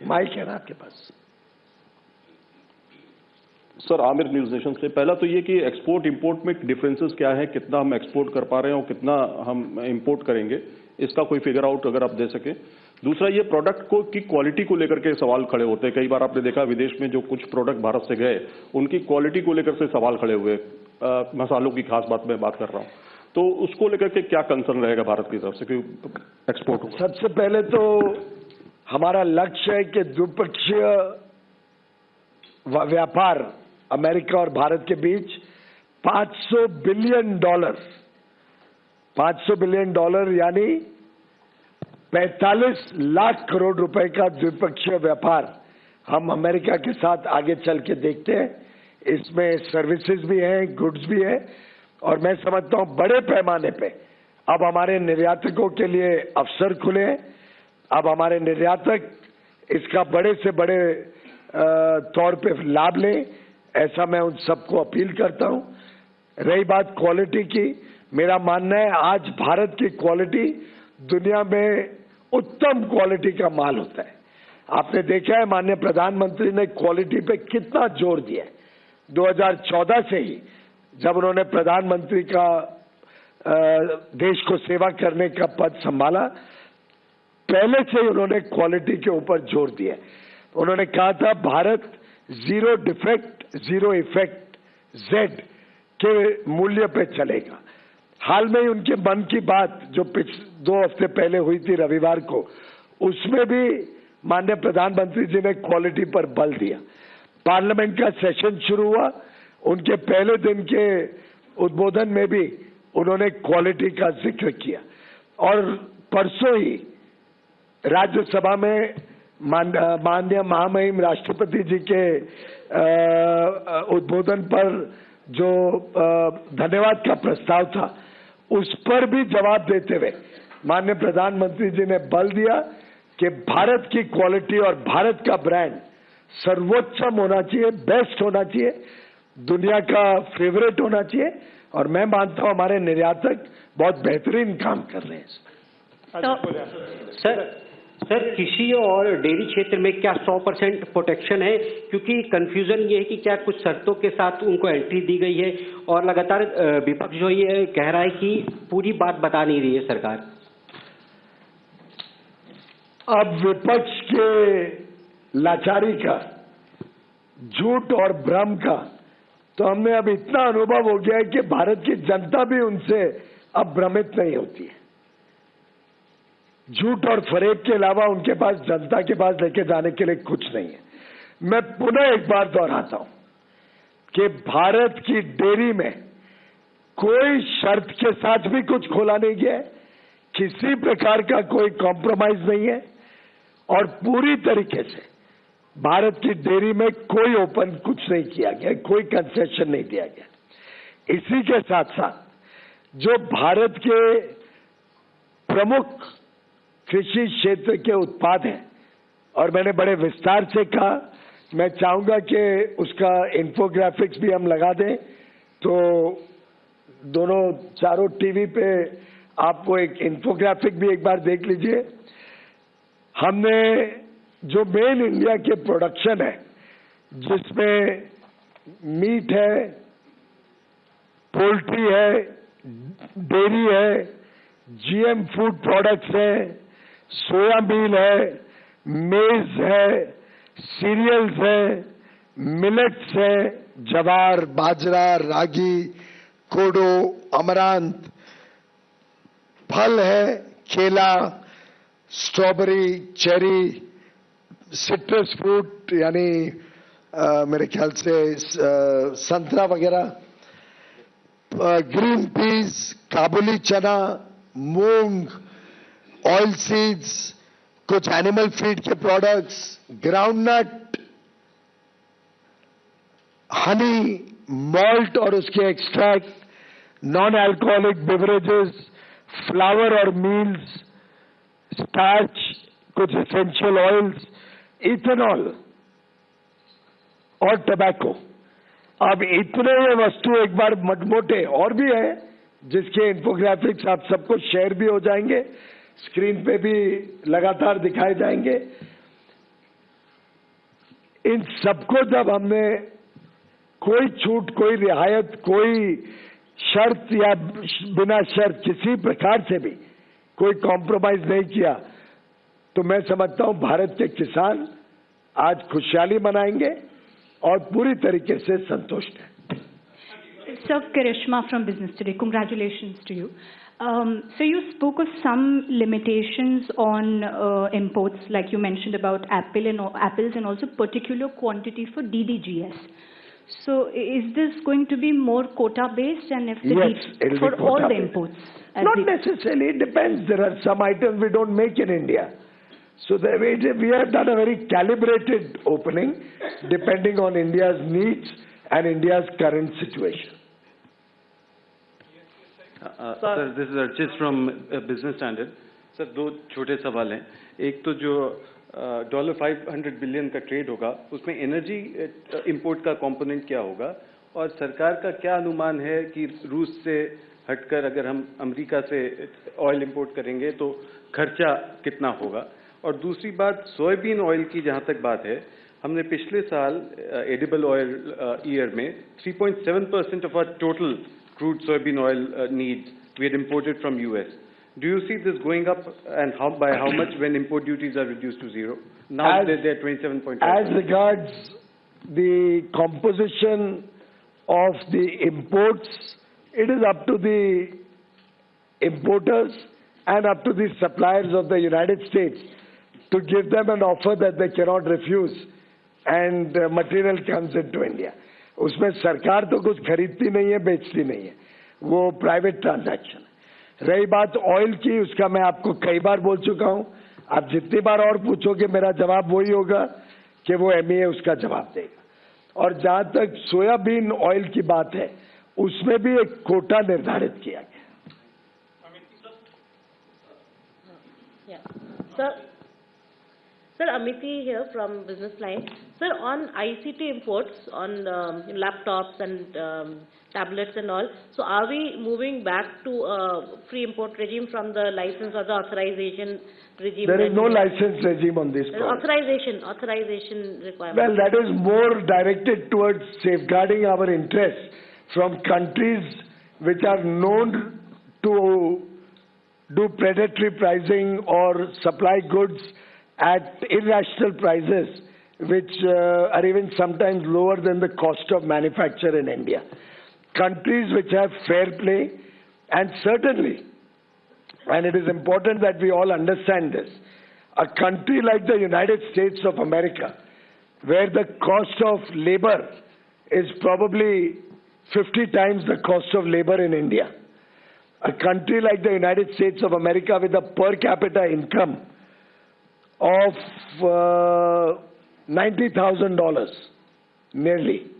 Mike है ना आपके पास? Sir, Aamir News Nation से। पहला तो ये कि export import में डिफरेंसेस क्या है, कितना हम एक्सपोर्ट कर पा रहे हैं और कितना हम इंपोर्ट करेंगे, इसका कोई फिगर आउट अगर आप दे सके। दूसरा, ये प्रोडक्ट को की क्वालिटी को लेकर के सवाल खड़े होते हैं। कई बार आपने देखा विदेश में जो कुछ प्रोडक्ट भारत से गए, उनकी क्वालिटी को लेकर से सवाल खड़े हुए। मसालों की खास बात मैं बात कर रहा हूँ, तो उसको लेकर के क्या कंसर्न रहेगा भारत की तरफ से कि एक्सपोर्ट? सबसे पहले तो हमारा लक्ष्य है कि द्विपक्षीय व्यापार अमेरिका और भारत के बीच $500 बिलियन यानी 45 लाख करोड़ रुपए का द्विपक्षीय व्यापार हम अमेरिका के साथ आगे चल के देखते हैं। इसमें सर्विसेज भी हैं, गुड्स भी है, और मैं समझता हूं बड़े पैमाने पे अब हमारे निर्यातकों के लिए अवसर खुले हैं। अब हमारे निर्यातक इसका बड़े से बड़े तौर पे लाभ लें, ऐसा मैं उन सबको अपील करता हूं। रही बात क्वालिटी की, मेरा मानना है आज भारत की क्वालिटी दुनिया में उत्तम क्वालिटी का माल होता है। आपने देखा है माननीय प्रधानमंत्री ने क्वालिटी पे कितना जोर दिया है। 2014 से ही जब उन्होंने प्रधानमंत्री का देश को सेवा करने का पद संभाला, पहले से ही उन्होंने क्वालिटी के ऊपर जोर दिया। उन्होंने कहा था भारत 0 डिफेक्ट 0 इफेक्ट Z के मूल्य पे चलेगा। हाल में ही उनके मन की बात जो 2 हफ्ते पहले हुई थी रविवार को, उसमें भी माननीय प्रधानमंत्री जी ने क्वालिटी पर बल दिया। पार्लियामेंट का सेशन शुरू हुआ, उनके पहले दिन के उद्बोधन में भी उन्होंने क्वालिटी का जिक्र किया। और परसों ही राज्यसभा में माननीय महामहिम राष्ट्रपति जी के उद्बोधन पर जो धन्यवाद का प्रस्ताव था, उस पर भी जवाब देते हुए माननीय प्रधानमंत्री जी ने बल दिया कि भारत की क्वालिटी और भारत का ब्रांड सर्वोच्चम होना चाहिए, बेस्ट होना चाहिए, दुनिया का फेवरेट होना चाहिए। और मैं मानता हूं हमारे निर्यातक बहुत बेहतरीन काम कर रहे हैं। सर, कृषि और डेयरी क्षेत्र में क्या 100% प्रोटेक्शन है? क्योंकि कंफ्यूजन ये है कि क्या कुछ शर्तों के साथ उनको एंट्री दी गई है और लगातार विपक्ष जो ये कह रहा है कि पूरी बात बता नहीं रही है सरकार। अब विपक्ष के लाचारी का, झूठ और भ्रम का तो हमने अब इतना अनुभव हो गया है कि भारत की जनता भी उनसे अब भ्रमित नहीं होती है। झूठ और फरेब के अलावा उनके पास जनता के पास लेके जाने के लिए कुछ नहीं है। मैं पुनः एक बार दोहराता हूं कि भारत की डेयरी में कोई शर्त के साथ भी कुछ खोला नहीं गया है, किसी प्रकार का कोई कॉम्प्रोमाइज नहीं है और पूरी तरीके से भारत की डेयरी में कोई ओपन कुछ नहीं किया गया, कोई कंसेशन नहीं दिया गया। इसी के साथ साथ जो भारत के प्रमुख कृषि क्षेत्र के उत्पाद हैं, और मैंने बड़े विस्तार से कहा, मैं चाहूंगा कि उसका इन्फोग्राफिक्स भी हम लगा दें, तो दोनों चारों टीवी पे आपको एक इन्फोग्राफिक भी एक बार देख लीजिए। हमने जो मेन इंडिया के प्रोडक्शन है, जिसमें मीट है, पोल्ट्री है, डेयरी है, जीएम फूड प्रोडक्ट्स हैं, सोया मील है, मेज है, सीरियल्स है, मिलेट्स है, ज्वार, बाजरा, रागी, कोडो, अमरांत, फल है, केला, स्ट्रॉबेरी, चेरी, सिट्रस फ्रूट यानी मेरे ख्याल से संतरा वगैरह, ग्रीन पीस, काबुली चना, मूंग, ऑयल सीड्स, कुछ एनिमल फीड के प्रोडक्ट्स, ग्राउंडनट, हनी, मॉल्ट और उसके extract, non alcoholic beverages, flower और मील्स, स्टार्च, कुछ एसेंशियल ऑयल्स, इथेनॉल और टबैको। अब इतने ये वस्तु एक बार मोटे और भी है, जिसके इन्फोग्राफिक्स आप सबको शेयर भी हो जाएंगे, स्क्रीन पे भी लगातार दिखाए जाएंगे। इन सबको जब हमने कोई छूट, कोई रियायत, कोई शर्त या बिना शर्त किसी प्रकार से भी कोई कॉम्प्रोमाइज नहीं किया, तो मैं समझता हूं भारत के किसान आज खुशहाली मनाएंगे और पूरी तरीके से संतुष्ट हैं। Sir, Karishma from Business Today. Congratulations to you. So you spoke of some limitations on imports, like you mentioned about apples and also particular quantity for DDGS. So is this going to be more quota based, and if Yes, for all the imports? Not necessarily. It depends. There are some items we don't make in India. So we have done a very calibrated opening depending on India's needs and India's current situation. Sir, this is Archit from Business Standard. Sir, दो छोटे सवाल हैं. एक तो जो $500 billion का trade होगा, उसमें एनर्जी इंपोर्ट का कंपोनेंट क्या होगा, और सरकार का क्या अनुमान है कि रूस से हटकर अगर हम अमेरिका से ऑयल इंपोर्ट करेंगे तो खर्चा कितना होगा. और दूसरी बात, सोयाबीन ऑयल की जहां तक बात है, हमने पिछले साल एडिबल ऑयल ईयर में 3.7% of our total crude soybean oil needs we had imported from US. Do you see this going up, and by how much when import duties are reduced to zero? Now they're 27.5%. As regards the composition of the imports, it is up to the importers and up to the suppliers of the United States to give them an offer that they cannot refuse, and material comes into India. उसमें सरकार तो कुछ खरीदती नहीं है, बेचती नहीं है, वो प्राइवेट ट्रांजैक्शन है। रही बात ऑयल की, उसका मैं आपको कई बार बोल चुका हूं, आप जितनी बार और पूछोगे मेरा जवाब वही होगा कि वो MEA उसका जवाब देगा। और जहां तक सोयाबीन ऑयल की बात है, उसमें भी एक कोटा निर्धारित किया गया। Sir, Amity here from Business Line. Sir, on ICT imports, on laptops and tablets and all, so are we moving back to a free import regime from the license or the authorization regime? There is no license regime on this product. Authorization requirement. Well, that is more directed towards safeguarding our interests from countries which are known to do predatory pricing or supply goods at irrational prices, which are even sometimes lower than the cost of manufacture in India. Countries which have fair play, and certainly and it is important that we all understand this. A country like the United States of America, where the cost of labor is probably 50 times the cost of labor in India. A country like the United States of America with a per capita income of $90,000 nearly,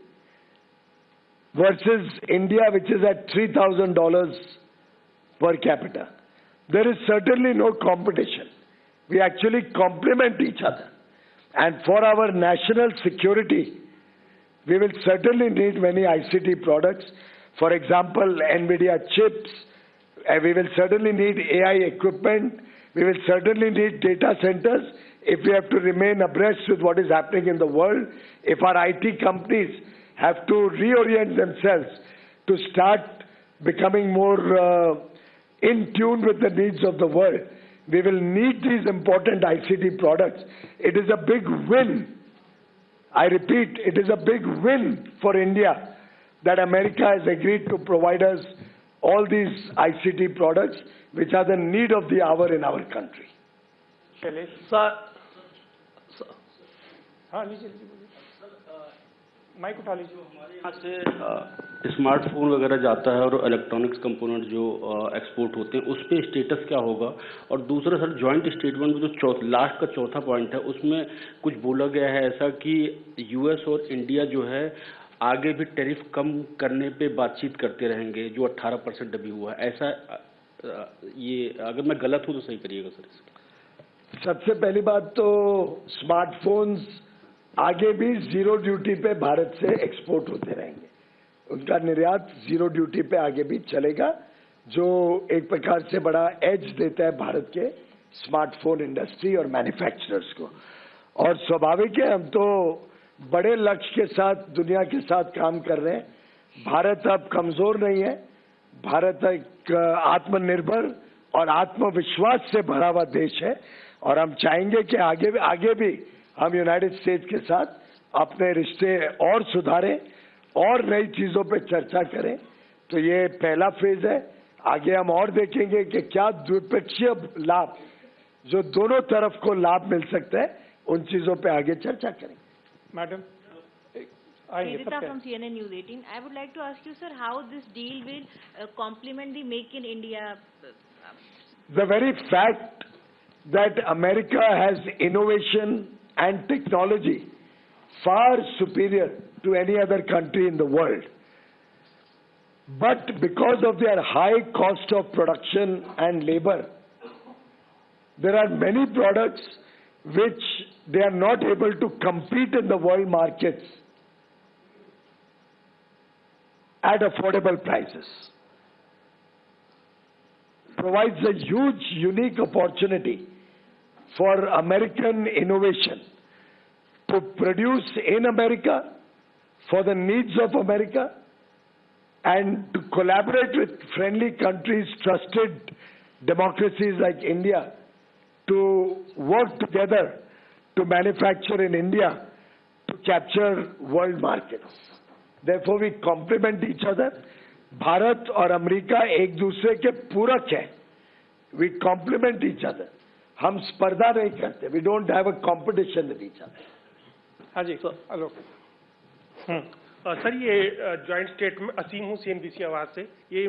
versus India, which is at $3,000 per capita. There is certainly no competition. We actually complement each other. And for our national security, we will certainly need many ICT products. For example, NVIDIA chips. We will certainly need AI equipment. We will certainly need data centers if we have to remain abreast with what is happening in the world. If our IT companies have to reorient themselves to start becoming more in tune with the needs of the world, we will need these important ICT products. It is a big win. I repeat, it is a big win for India that America has agreed to provide us all these ICT products, which are the need of the hour in our country. Shailesh हाँ लीजिए mic उठा लीजिए. यहाँ से smartphone वगैरह जाता है और इलेक्ट्रॉनिक्स कंपोनेंट जो एक्सपोर्ट होते हैं उस पे स्टेटस क्या होगा. और दूसरा सर जॉइंट स्टेटमेंट में जो लास्ट का चौथा पॉइंट है उसमें कुछ बोला गया है ऐसा कि यूएस और इंडिया जो है आगे भी टैरिफ कम करने पे बातचीत करते रहेंगे, जो 18% अभी हुआ है. ऐसा ये अगर मैं गलत हूँ तो सही करिएगा सर. सबसे पहली बात तो स्मार्टफोन्स आगे भी जीरो ड्यूटी पे भारत से एक्सपोर्ट होते रहेंगे. उनका निर्यात जीरो ड्यूटी पे आगे भी चलेगा, जो एक प्रकार से बड़ा एज देता है भारत के स्मार्टफोन इंडस्ट्री और मैन्युफैक्चरर्स को. और स्वाभाविक है, हम तो बड़े लक्ष्य के साथ दुनिया के साथ काम कर रहे हैं. भारत अब कमजोर नहीं है. भारत एक आत्मनिर्भर और आत्मविश्वास से भरा हुआ देश है और हम चाहेंगे कि आगे भी हम यूनाइटेड स्टेट्स के साथ अपने रिश्ते और सुधारें और नई चीजों पे चर्चा करें. तो ये पहला फेज है. आगे हम और देखेंगे कि क्या द्विपक्षीय लाभ जो दोनों तरफ को लाभ मिल सकता है, उन चीजों पे आगे चर्चा करेंगे. Madam Sridhar from CNN News 18. I would like to ask you, sir, how this deal will complement the Make in India? The very fact that America has innovation and technology far superior to any other country in the world, but because of their high cost of production and labor, there are many products which they are not able to compete in the world markets at affordable prices. Provides a huge, unique opportunity for American innovation to produce in America for the needs of America and to collaborate with friendly countries, trusted democracies like India, to work together to manufacture in India to capture world markets. Therefore, we complement each other. Bharat और America एक दूसरे के पूरक हैं. We complement each other. हम स्पर्धा नहीं करते. We don't have a competition with each other. हाँ जी आलोक. सर ये जॉइंट स्टेटमेंट, असीम हूँ CNBC आवाज से. ये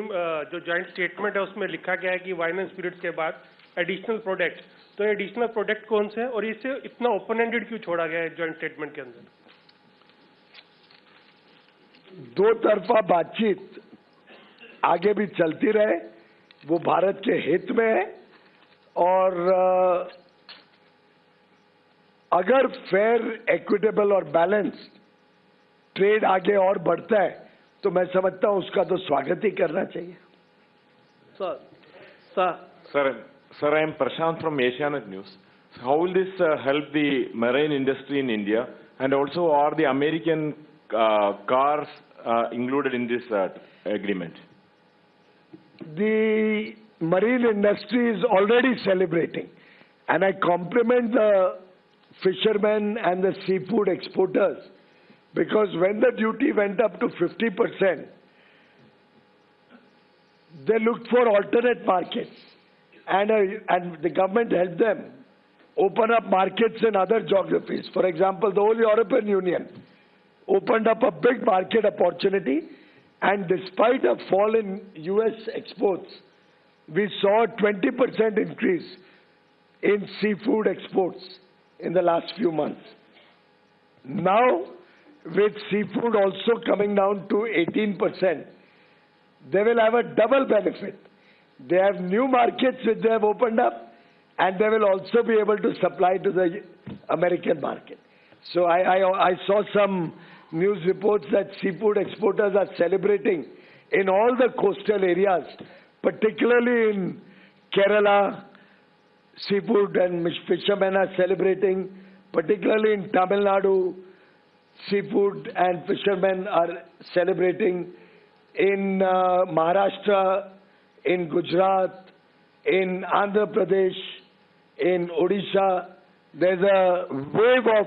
जो जॉइंट स्टेटमेंट है उसमें लिखा गया है कि वाइन एंड स्पिरिट्स के बाद एडिशनल प्रोडक्ट. तो एडिशनल प्रोडक्ट कौन से हैं और इसे इतना ओपन एंडेड क्यों छोड़ा गया है जॉइंट स्टेटमेंट के अंदर? दो तरफा बातचीत आगे भी चलती रहे, वो भारत के हित में है. और अगर फेयर, एक्विटेबल और बैलेंस्ड ट्रेड आगे और बढ़ता है तो मैं समझता हूं उसका तो स्वागत ही करना चाहिए. Sir, I am Prashant from Asianet News. How will this help the marine industry in India, and also are the American cars included in this agreement? The marine industry is already celebrating, and I compliment the fishermen and the seafood exporters, because when the duty went up to 50%, they looked for alternate markets, and the government helped them open up markets in other geographies. For example, the whole European Union opened up a big market opportunity, and despite a fall in US exports, we saw a 20% increase in seafood exports in the last few months. Now, with seafood also coming down to 18%, they will have a double benefit. They have new markets which they have opened up, and they will also be able to supply to the American market. So I saw some news reports that seafood exporters are celebrating in all the coastal areas, particularly in Kerala. Seafood and fishermen are celebrating, particularly in Tamil Nadu. Seafood and fishermen are celebrating in Maharashtra, in Gujarat, in Andhra Pradesh, in Odisha. There's a wave of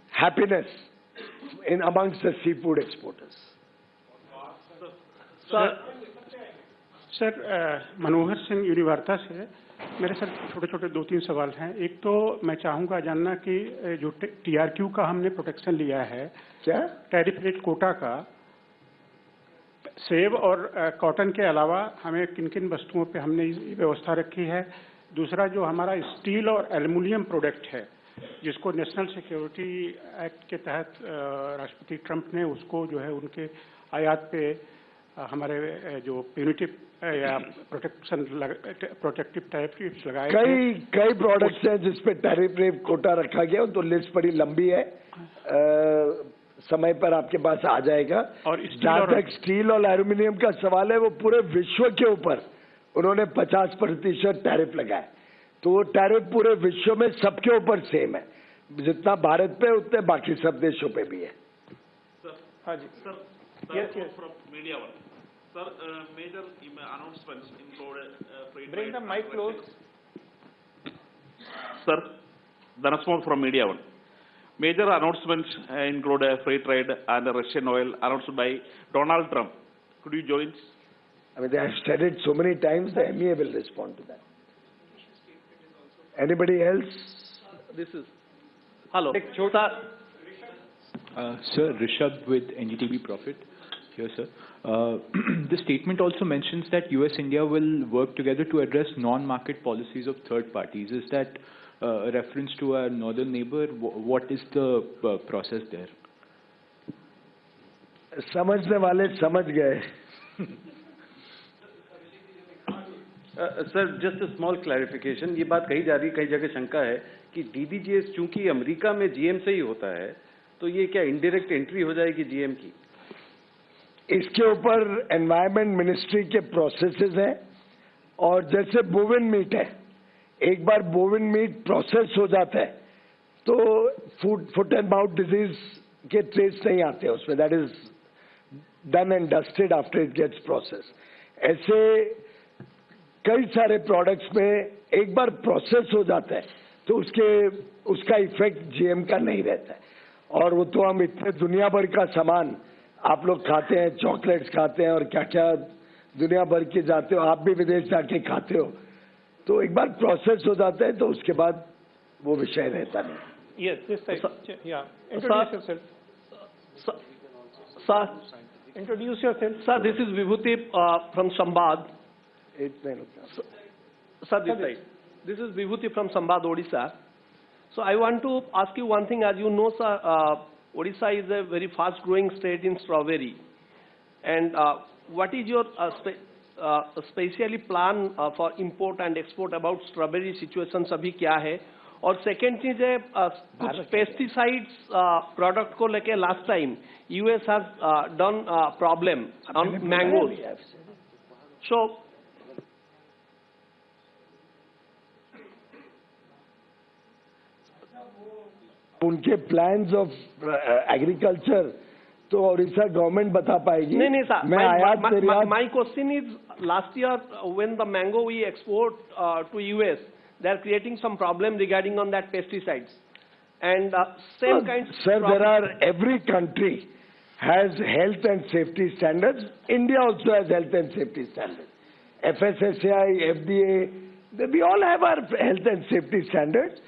happiness amongst the seafood exporters. Sir Manohar Singh Univarta से मेरे sir छोटे छोटे 2-3 सवाल हैं। एक तो मैं चाहूँगा जानना कि जो TRQ का हमने प्रोटेक्शन लिया है, क्या टैरिफ रेट कोटा का, सेब और कॉटन के अलावा हमें किन किन वस्तुओं पे हमने व्यवस्था रखी है। दूसरा जो हमारा स्टील और एल्युमिनियम प्रोडक्ट है, जिसको नेशनल सिक्योरिटी एक्ट के तहत राष्ट्रपति ट्रंप ने उसको जो है उनके आयात पे हमारे जो प्यूनिटिव या प्रोटेक्टिव टैरिफ लगाए, कई प्रोडक्ट्स हैं जिस पे टैरिफ रेट कोटा रखा गया, तो लिस्ट बड़ी लंबी है, समय पर आपके पास आ जाएगा। और जहाँ तक स्टील और एल्युमिनियम का सवाल है, वो पूरे विश्व के ऊपर उन्होंने 50% टैरिफ लगाए, तो वो टैरिफ पूरे विश्व में सबके ऊपर सेम है, जितना भारत पे उतने बाकी सब देशों पे भी है। हाँ जी sir, media one sir, major announcements include bring the mic close. Sir, Dhanasmohan from Media One. Major announcements include free trade and Russian oil announced by Donald Trump. Could you join? I mean, they have said it so many times, the MEA will respond to that. Anybody else? This is... Hello. Sir, Rishabh with NDTV Profit. Here, sir. The statement also mentions that US-India will work together to address non-market policies of third parties. Is that a reference to our northern neighbor? What is the process there? समझने वाले समझ गए। Sir, just a small clarification, ये बात कही जा रही है, कई जगह शंका है कि DDGS चूंकि अमेरिका में GM से ही होता है, तो ये क्या इनडायरेक्ट एंट्री हो जाएगी GM की? इसके ऊपर एनवायरमेंट मिनिस्ट्री के प्रोसेसेस हैं, और जैसे बोविन मीट है, एक बार बोविन मीट प्रोसेस हो जाता है तो फुट एंड माउथ डिजीज के ट्रेस नहीं आते उसमें, that is done and dusted after it gets process. ऐसे कई सारे प्रोडक्ट्स में एक बार प्रोसेस हो जाता है तो उसका इफेक्ट GM का नहीं रहता है। और वो तो हम इतने दुनिया भर का सामान आप लोग खाते हैं, चॉकलेट्स खाते हैं और क्या क्या दुनिया भर के जाते हो, आप भी विदेश जाके खाते हो, तो एक बार प्रोसेस हो जाता है तो उसके बाद वो विषय रहता नहीं। Yes, this side. Yeah. Introduce yourself. Sir, introduce yourself. Sir, this is Vibhuti from Sambad. Sir, this side. This is Vibhuti from Sambad, Odisha. So I want to ask you one thing. As you know, sir, Odisha is a very fast-growing state in strawberry. And what is your specially plan for import and export about strawberry situation? अभी क्या है? और second चीज है, कुछ pesticides product को लेके last time US has done problem on mangoes. So उनके प्लान्स ऑफ एग्रीकल्चर तो उड़ीसा गवर्नमेंट बता पाएगी। नहीं नहीं सर, मैं आयात my question is last year when the mango we export to US, they are creating some problem regarding on that pesticides and same kind of sir, there are, every country has health and safety standards. India also has health and safety standards. FSSAI, FDA, We all have our health and safety standards.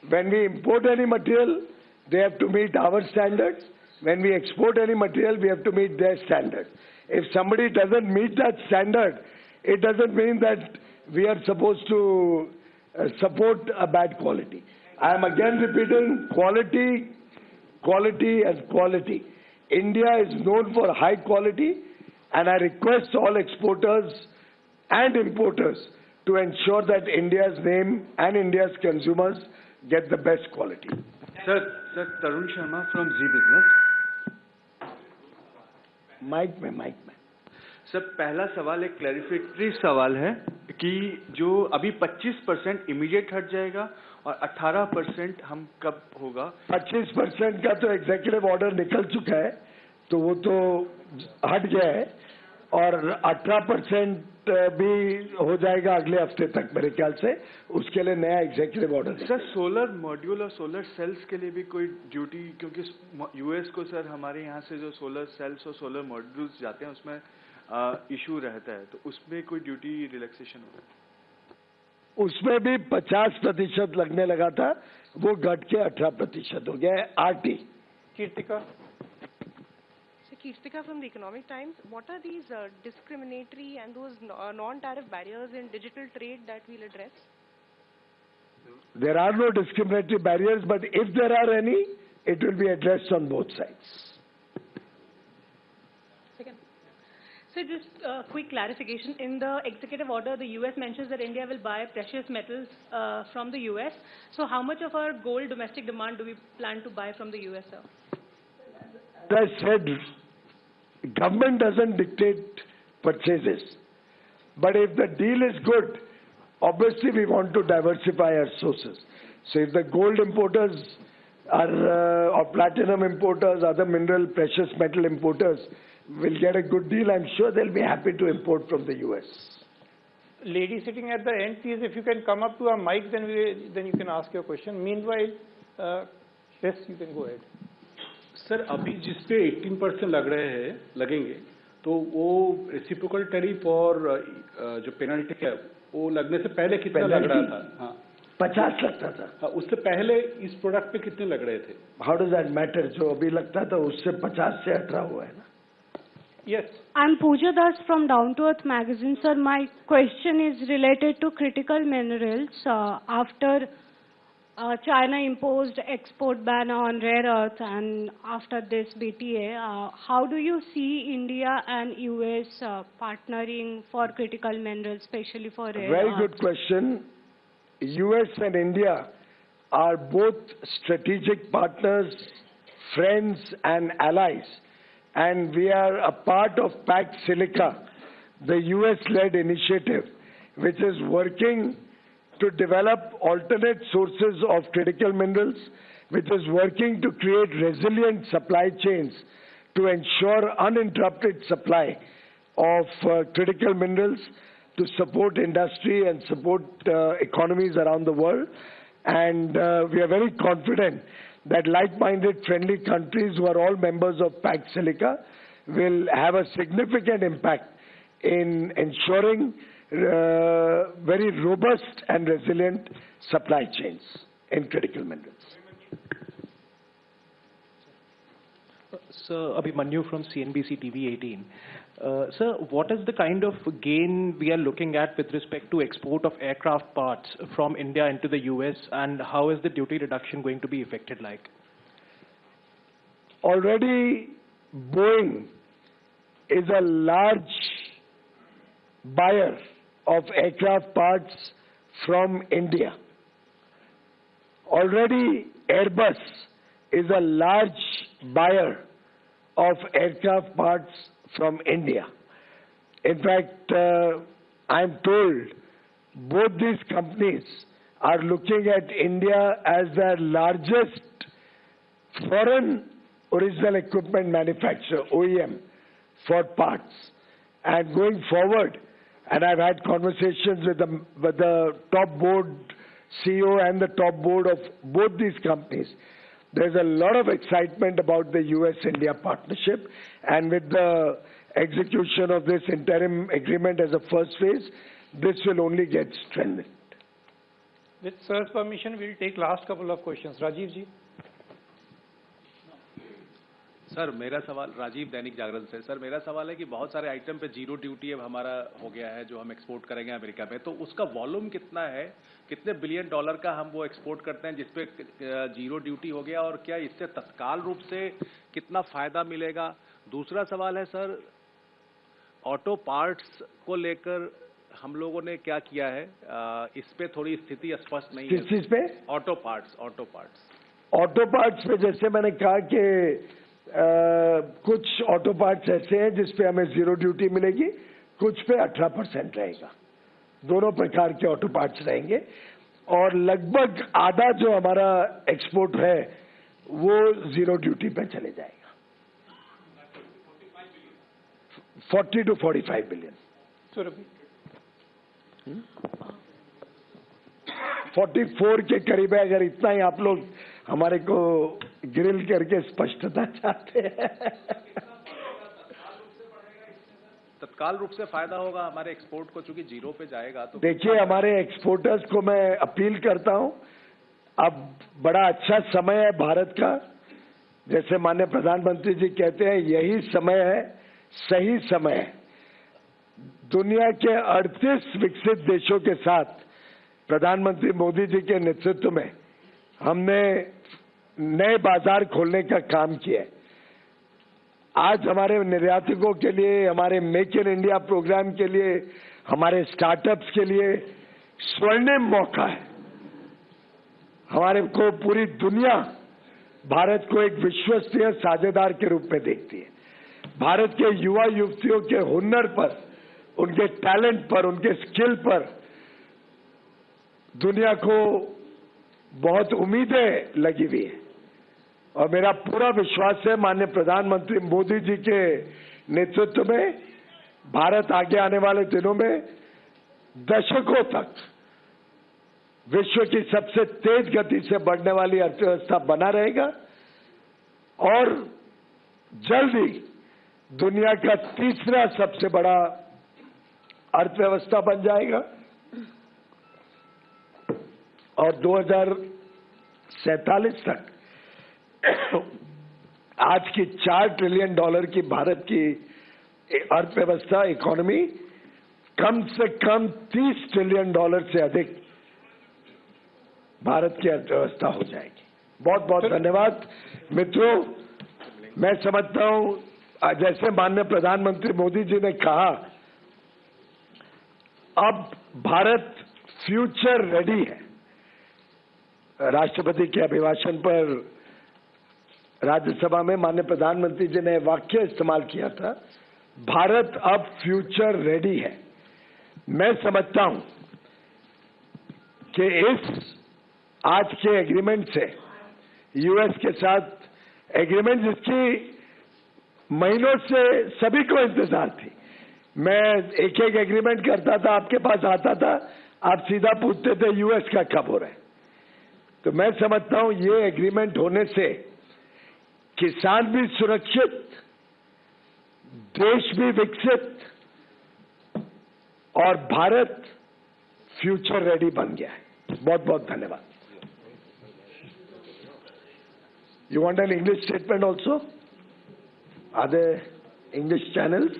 When we import any material, they have to meet our standards. When we export any material, we have to meet their standards. If somebody doesn't meet that standard, it doesn't mean that we are supposed to support a bad quality. I am again repeating quality, quality and quality. India is known for high quality, and I request all exporters and importers to ensure that India's name and India's consumers get the best quality. Sir, Tarun Sharma from Zee Business. Mike में sir, पहला सवाल एक क्लैरिफिकेटरी सवाल है कि जो अभी 25% immediate हट जाएगा और 18% हम कब होगा? 25% का तो एग्जीक्यूटिव ऑर्डर निकल चुका है, तो वो तो हट गया है, और 18% भी हो जाएगा अगले हफ्ते तक मेरे ख्याल से. उसके लिए नया executive order. Sir, solar module और सोलर सेल्स के लिए भी कोई ड्यूटी, क्योंकि यूएस को सर हमारे यहाँ से जो सोलर सेल्स और सोलर मॉड्यूल्स जाते हैं उसमें इशू रहता है, तो उसमें कोई ड्यूटी रिलैक्सेशन होगा? उसमें भी 50% लगने लगा था, वो घट के 18% हो गया है. RT Kirtika. Kirtika from the Economic Times. What are these discriminatory and those non-tariff barriers in digital trade that we'll address? There are no discriminatory barriers, but if there are any, it will be addressed on both sides. Second. So just a quick clarification. In the executive order, the U.S. mentions that India will buy precious metals from the U.S. So how much of our gold domestic demand do we plan to buy from the U.S., sir? As I said, government doesn't dictate purchases. But if the deal is good, obviously we want to diversify our sources. So if the gold importers are, or platinum importers, other mineral, precious metal importers will get a good deal, I'm sure they'll be happy to import from the US. Lady sitting at the end, please, if you can come up to our mic, then you can ask your question. Meanwhile, yes, you can go ahead. Sir, अभी जिस पे 18% लगेंगे, तो वो reciprocal tariff और जो penalty है, वो लगने से पहले कितना लग रहा था? हाँ, 50 लगता था. हाँ, उससे पहले इस प्रोडक्ट पे कितने लग रहे थे? How does that matter? जो अभी लगता था उससे 50 से 18 हुआ है ना? Yes. I'm Pooja Das from Down to Earth magazine. Sir, my question is related to critical minerals. After China imposed export ban on rare earth, and after this BTA, how do you see India and US partnering for critical minerals, especially for rare earth? Very good question. US and India are both strategic partners, friends and allies, and we are a part of Pact Silica, the US-led initiative, which is working to develop alternate sources of critical minerals, which is working to create resilient supply chains to ensure uninterrupted supply of critical minerals to support industry and support economies around the world. And we are very confident that like-minded friendly countries who are all members of Pact Silica will have a significant impact in ensuring very robust and resilient supply chains in critical minerals. Sir, Abhimanyu from CNBC TV 18. Sir, what is the kind of gain we are looking at with respect to export of aircraft parts from India into the US, and how is the duty reduction going to be affected like? Already Boeing is a large buyer of aircraft parts from India. Already Airbus is a large buyer of aircraft parts from India. In fact, I'm told both these companies are looking at India as their largest foreign original equipment manufacturer, OEM, for parts. And going forward, and I've had conversations with the top board CEO and the top board of both these companies. There's a lot of excitement about the US-India partnership, and with the execution of this interim agreement as a first phase, this will only get strengthened. With sir's permission, we'll take last couple of questions. Rajiv ji. Sir मेरा सवाल राजीव दैनिक जागरण से sir मेरा सवाल है कि बहुत सारे item पे जीरो ड्यूटी अब हमारा हो गया है जो हम एक्सपोर्ट करेंगे अमेरिका में, तो उसका वॉल्यूम कितना है, कितने बिलियन डॉलर का हम वो एक्सपोर्ट करते हैं जिसपे जीरो ड्यूटी हो गया, और क्या इससे तत्काल रूप से कितना फायदा मिलेगा। दूसरा सवाल है सर, ऑटो पार्ट्स को लेकर हम लोगों ने क्या किया है, इस पे थोड़ी स्थिति स्पष्ट नहीं है। किस चीज पे? ऑटो पार्ट्स पे जैसे मैंने कहा कि कुछ ऑटो पार्ट्स ऐसे हैं जिसपे हमें जीरो ड्यूटी मिलेगी, कुछ पे 18% रहेगा। दोनों प्रकार के ऑटो पार्ट्स रहेंगे और लगभग आधा जो हमारा एक्सपोर्ट है वो जीरो ड्यूटी पे चले जाएगा। 40 to 45 बिलियन। 44 के करीब है। अगर इतना ही आप लोग हमारे को ग्रिल करके स्पष्टता चाहते हैं। तत्काल रूप से फायदा होगा हमारे एक्सपोर्ट को, चूंकि जीरो पे जाएगा तो। देखिए, हमारे एक्सपोर्टर्स को मैं अपील करता हूं, अब बड़ा अच्छा समय है भारत का। जैसे माननीय प्रधानमंत्री जी कहते हैं, यही समय है, सही समय है। दुनिया के 38 विकसित देशों के साथ प्रधानमंत्री मोदी जी के नेतृत्व में हमने नए बाजार खोलने का काम किया है। आज हमारे निर्यातकों के लिए, हमारे मेक इन इंडिया प्रोग्राम के लिए, हमारे स्टार्टअप्स के लिए स्वर्णिम मौका है। हमारे को पूरी दुनिया भारत को एक विश्वसनीय साझेदार के रूप में देखती है। भारत के युवा युवतियों के हुनर पर, उनके टैलेंट पर, उनके स्किल पर दुनिया को बहुत उम्मीदें लगी हुई है और मेरा पूरा विश्वास है माननीय प्रधानमंत्री मोदी जी के नेतृत्व में भारत आगे आने वाले दिनों में दशकों तक विश्व की सबसे तेज गति से बढ़ने वाली अर्थव्यवस्था बना रहेगा और जल्द ही दुनिया का तीसरा सबसे बड़ा अर्थव्यवस्था बन जाएगा और 2047 तक आज की $4 ट्रिलियन की भारत की अर्थव्यवस्था, इकोनॉमी कम से कम $30 ट्रिलियन से अधिक भारत की अर्थव्यवस्था हो जाएगी। बहुत बहुत धन्यवाद मित्रों। मैं समझता हूं, जैसे माननीय प्रधानमंत्री मोदी जी ने कहा, अब भारत फ्यूचर रेडी है। राष्ट्रपति के अभिभाषण पर राज्यसभा में माननीय प्रधानमंत्री जी ने वाक्य इस्तेमाल किया था, भारत अब फ्यूचर रेडी है। मैं समझता हूं कि इस आज के एग्रीमेंट से, यूएस के साथ एग्रीमेंट जिसकी महीनों से सभी को इंतजार थी, मैं एक एक एग्रीमेंट करता था, आपके पास आता था, आप सीधा पूछते थे यूएस का कब हो रहा है। तो मैं समझता हूं ये एग्रीमेंट होने से किसान भी सुरक्षित, देश भी विकसित और भारत फ्यूचर रेडी बन गया है। बहुत बहुत धन्यवाद। You want an English statement also? Are there English channels?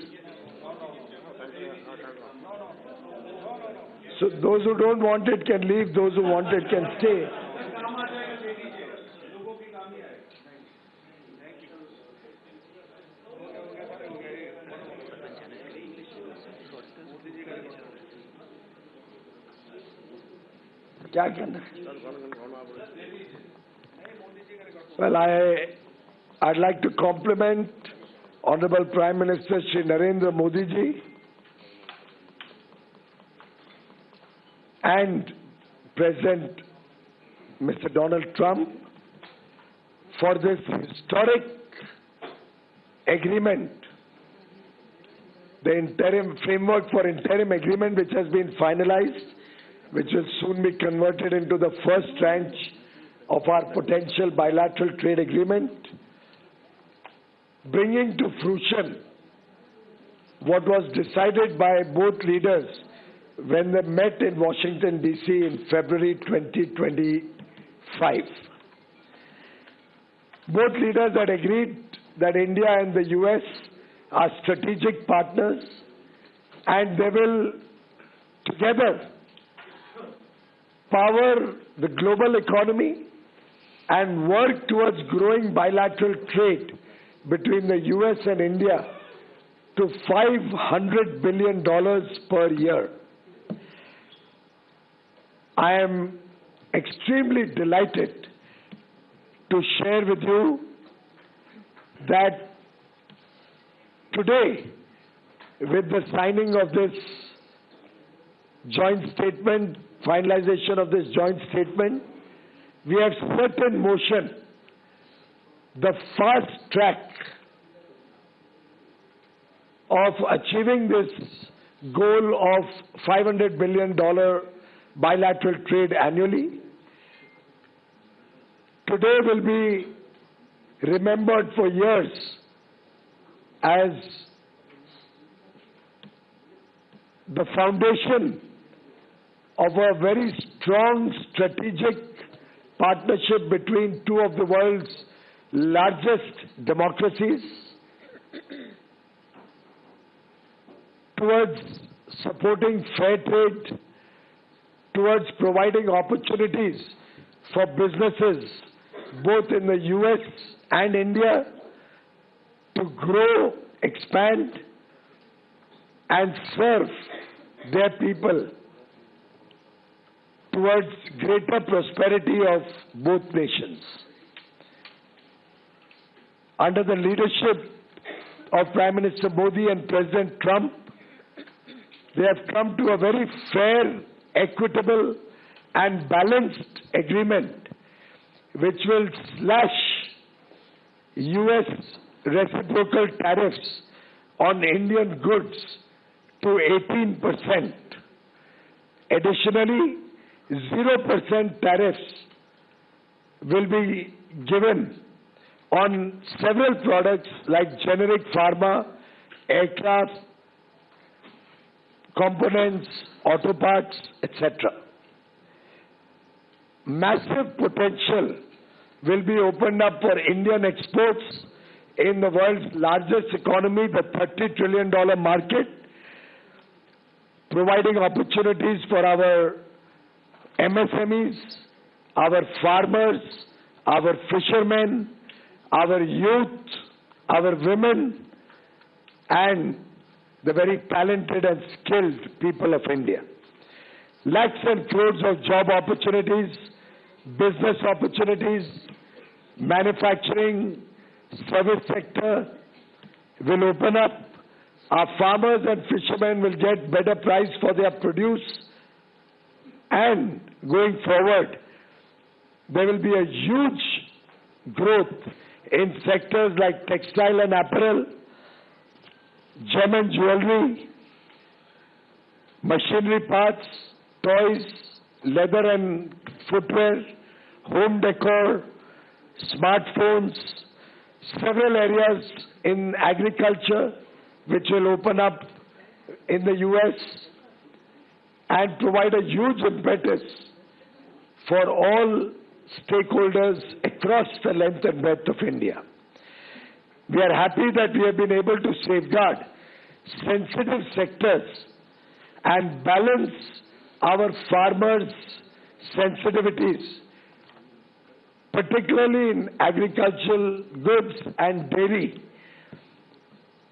So those who don't want it can leave, those who want it can stay. क्या करना है? Well, I'd like to compliment Honorable Prime Minister Shri Narendra Modi ji and President Mr. Donald Trump for this historic agreement, the interim framework for interim agreement which has been finalized, which will soon be converted into the first tranche of our potential bilateral trade agreement, bringing to fruition what was decided by both leaders when they met in Washington, D.C. in February 2025. Both leaders had agreed that India and the U.S. are strategic partners, and they will together power the global economy and work towards growing bilateral trade between the U.S. and India to $500 billion per year. I am extremely delighted to share with you that today, with the signing of this joint statement, finalization of this joint statement, we have set in motion the fast track of achieving this goal of $500 billion bilateral trade annually. Today will be remembered for years as the foundation of a very strong strategic partnership between two of the world's largest democracies towards supporting fair trade, towards providing opportunities for businesses both in the US and India to grow, expand, and serve their people towards greater prosperity of both nations. Under the leadership of Prime Minister Modi and President Trump, they have come to a very fair, equitable, and balanced agreement which will slash US reciprocal tariffs on Indian goods to 18%. Additionally, 0% tariffs will be given on several products like generic pharma, aircraft, components, auto parts, etc. Massive potential will be opened up for Indian exports in the world's largest economy, the $30 trillion market, providing opportunities for our MSMEs, our farmers, our fishermen, our youth, our women, and the very talented and skilled people of India. Lakhs and crores of job opportunities, business opportunities, manufacturing, service sector will open up. Our farmers and fishermen will get better price for their produce, and going forward, there will be a huge growth in sectors like textile and apparel, gem and jewelry, machinery parts, toys, leather and footwear, home decor, smartphones, several areas in agriculture which will open up in the US and provide a huge impetus for all stakeholders across the length and breadth of India. We are happy that we have been able to safeguard sensitive sectors and balance our farmers' sensitivities, particularly in agricultural goods and dairy,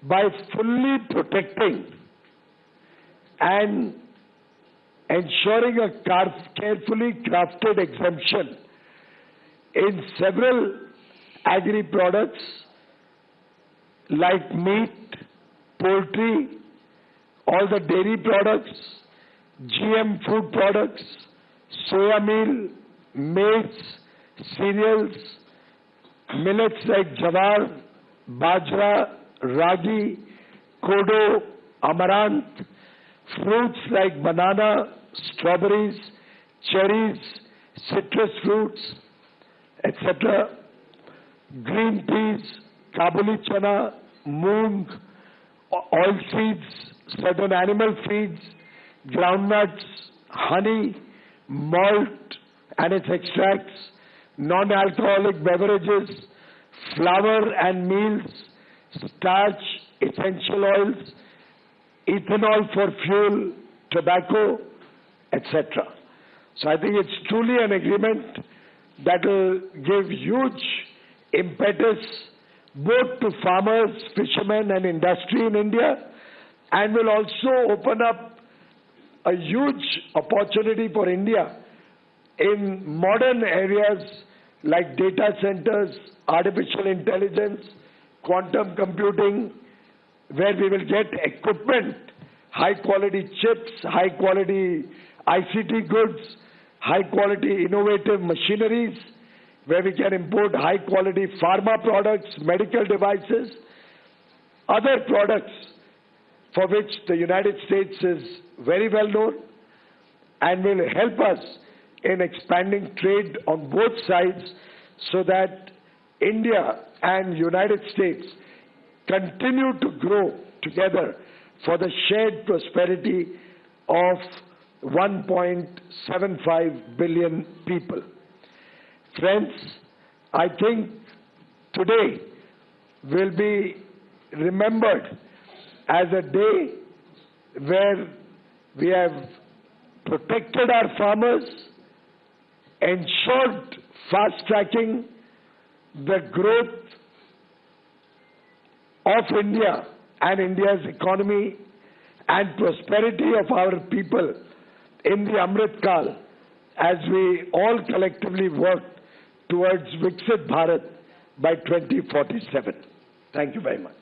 by fully protecting and ensuring a carefully crafted exemption in several agri products like meat, poultry, all the dairy products, GM food products, soya meal, maize, cereals, millets like jawar, bajra, ragi, kodo, amaranth, fruits like banana, strawberries, cherries, citrus fruits, etc., green peas, kabuli chana, moong, oil seeds, certain animal feeds, groundnuts, honey, malt and its extracts, non-alcoholic beverages, flour and meals, starch, essential oils, ethanol for fuel, tobacco, etc. So I think it's truly an agreement that will give huge impetus both to farmers, fishermen and industry in India, and will also open up a huge opportunity for India in modern areas like data centers, artificial intelligence, quantum computing, where we will get equipment, high quality chips, high quality ICT goods, high quality innovative machineries, where we can import high quality pharma products, medical devices, other products for which the United States is very well known and will help us in expanding trade on both sides so that India and United States continue to grow together for the shared prosperity of 1.75 billion people. Friends, I think today will be remembered as a day where we have protected our farmers, ensured fast-tracking the growth of India and India's economy and prosperity of our people in the Amrit Kal as we all collectively work towards Viksit Bharat by 2047. Thank you very much.